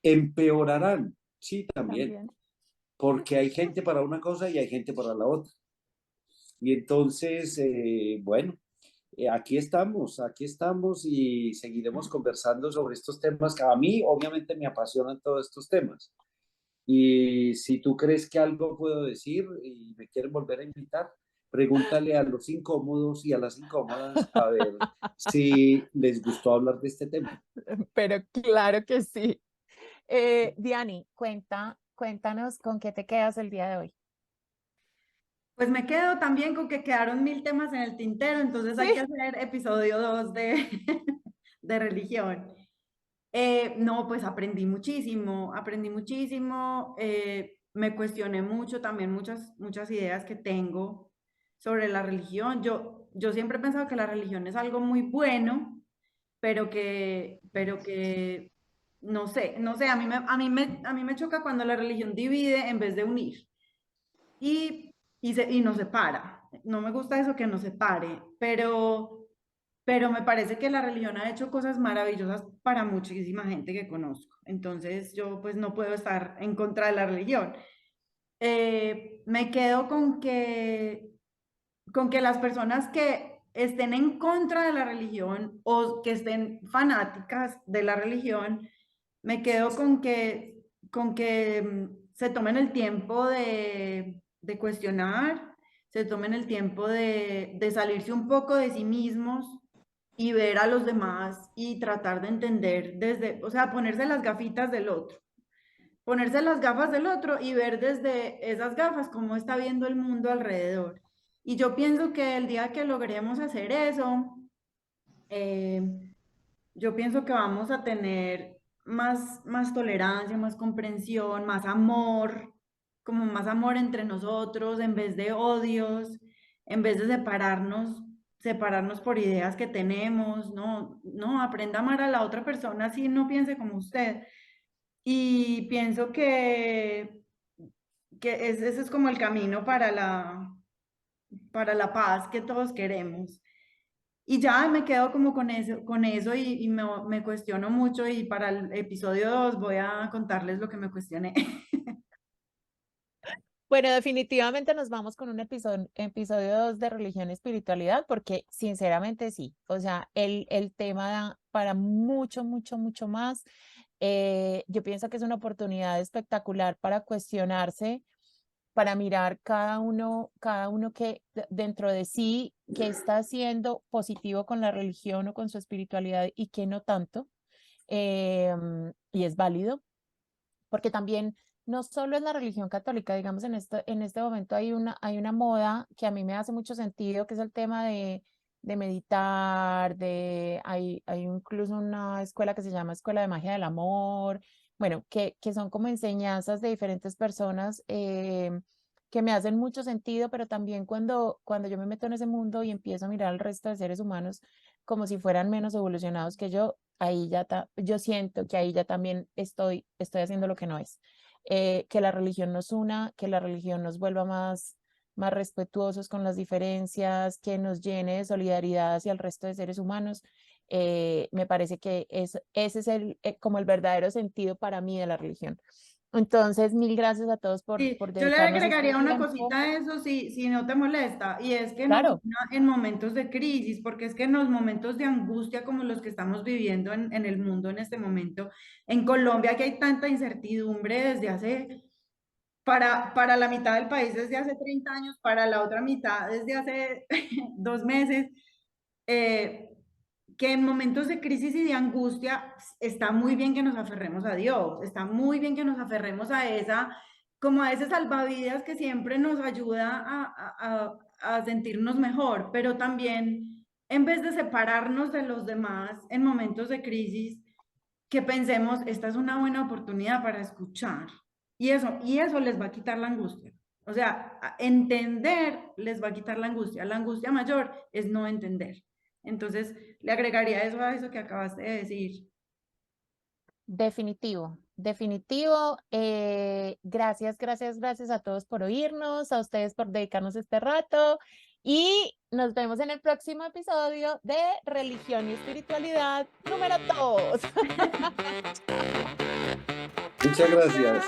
Speaker 2: ¿Empeorarán? Sí, también. Porque hay gente para una cosa y hay gente para la otra. Y entonces, bueno, aquí estamos y seguiremos conversando sobre estos temas que a mí obviamente me apasionan todos estos temas. Y si tú crees que algo puedo decir y me quieren volver a invitar, pregúntale a los incómodos y a las incómodas a ver si les gustó hablar de este tema.
Speaker 1: Pero claro que sí. Diani, cuéntanos con qué te quedas el día de hoy.
Speaker 3: Pues me quedo también con que quedaron 1000 temas en el tintero, entonces hay que
Speaker 1: Sí.
Speaker 3: hacer episodio 2 de, de religión. No, pues aprendí muchísimo, me cuestioné mucho también muchas ideas que tengo sobre la religión. Yo siempre he pensado que la religión es algo muy bueno, pero que no sé, a mí me choca cuando la religión divide en vez de unir y nos separa. No me gusta eso que nos separe, pero me parece que la religión ha hecho cosas maravillosas para muchísima gente que conozco. Entonces yo pues no puedo estar en contra de la religión. Me quedo con que las personas que estén en contra de la religión o que estén fanáticas de la religión, me quedo con que se tomen el tiempo de cuestionar, se tomen el tiempo de salirse un poco de sí mismos y ver a los demás y tratar de entender desde, o sea, ponerse las gafitas del otro, ponerse las gafas del otro y ver desde esas gafas cómo está viendo el mundo alrededor. Y yo pienso que el día que logremos hacer eso, eh, yo pienso que vamos a tener más tolerancia, más comprensión, más amor, como más amor entre nosotros, en vez de odios, en vez de separarnos por ideas que tenemos, no, aprenda a amar a la otra persona así no piense como usted. Y pienso que ese es como el camino para la paz que todos queremos. Y ya me quedo como con eso y me cuestiono mucho y para el episodio 2 voy a contarles lo que me cuestioné.
Speaker 1: Bueno, definitivamente nos vamos con un episodio 2 de religión y espiritualidad, porque sinceramente sí, o sea, el tema da para mucho, mucho, mucho más. Yo pienso que es una oportunidad espectacular para cuestionarse, para mirar cada uno que dentro de sí, que está haciendo positivo con la religión o con su espiritualidad y que no tanto. Y es válido porque también no solo es la religión católica, digamos, en este momento hay una moda que a mí me hace mucho sentido, que es el tema de meditar, hay incluso una escuela que se llama Escuela de Magia del Amor, bueno, que son como enseñanzas de diferentes personas que me hacen mucho sentido, pero también cuando yo me meto en ese mundo y empiezo a mirar al resto de seres humanos como si fueran menos evolucionados que yo, ahí ya yo siento que ahí ya también estoy haciendo lo que no es. Que la religión nos una, que la religión nos vuelva más respetuosos con las diferencias, que nos llene de solidaridad hacia el resto de seres humanos. Me parece que ese es como el verdadero sentido para mí de la religión. Entonces, mil gracias a todos
Speaker 3: Sí,
Speaker 1: por
Speaker 3: yo le
Speaker 1: dedicarnos este
Speaker 3: agregaría una
Speaker 1: tiempo.
Speaker 3: cosita a eso, si no te molesta, y es que nos
Speaker 1: Claro,
Speaker 3: una en momentos de crisis, porque es que en los momentos de angustia como los que estamos viviendo en el mundo en este momento, en Colombia que hay tanta incertidumbre para la mitad del país desde hace 30 años, para la otra mitad desde hace 2 meses, eh, que en momentos de crisis y de angustia está muy bien que nos aferremos a Dios, está muy bien que nos aferremos como a ese salvavidas que siempre nos ayuda a sentirnos mejor, pero también en vez de separarnos de los demás en momentos de crisis, que pensemos, esta es una buena oportunidad para escuchar. Y eso les va a quitar la angustia. O sea, entender les va a quitar la angustia. La angustia mayor es no entender. Entonces, le agregaría eso a eso que acabaste de decir.
Speaker 1: definitivo, definitivo. Gracias, gracias, gracias a todos por oírnos, a ustedes por dedicarnos este rato y nos vemos en el próximo episodio de Religión y Espiritualidad número 2.
Speaker 2: Muchas gracias.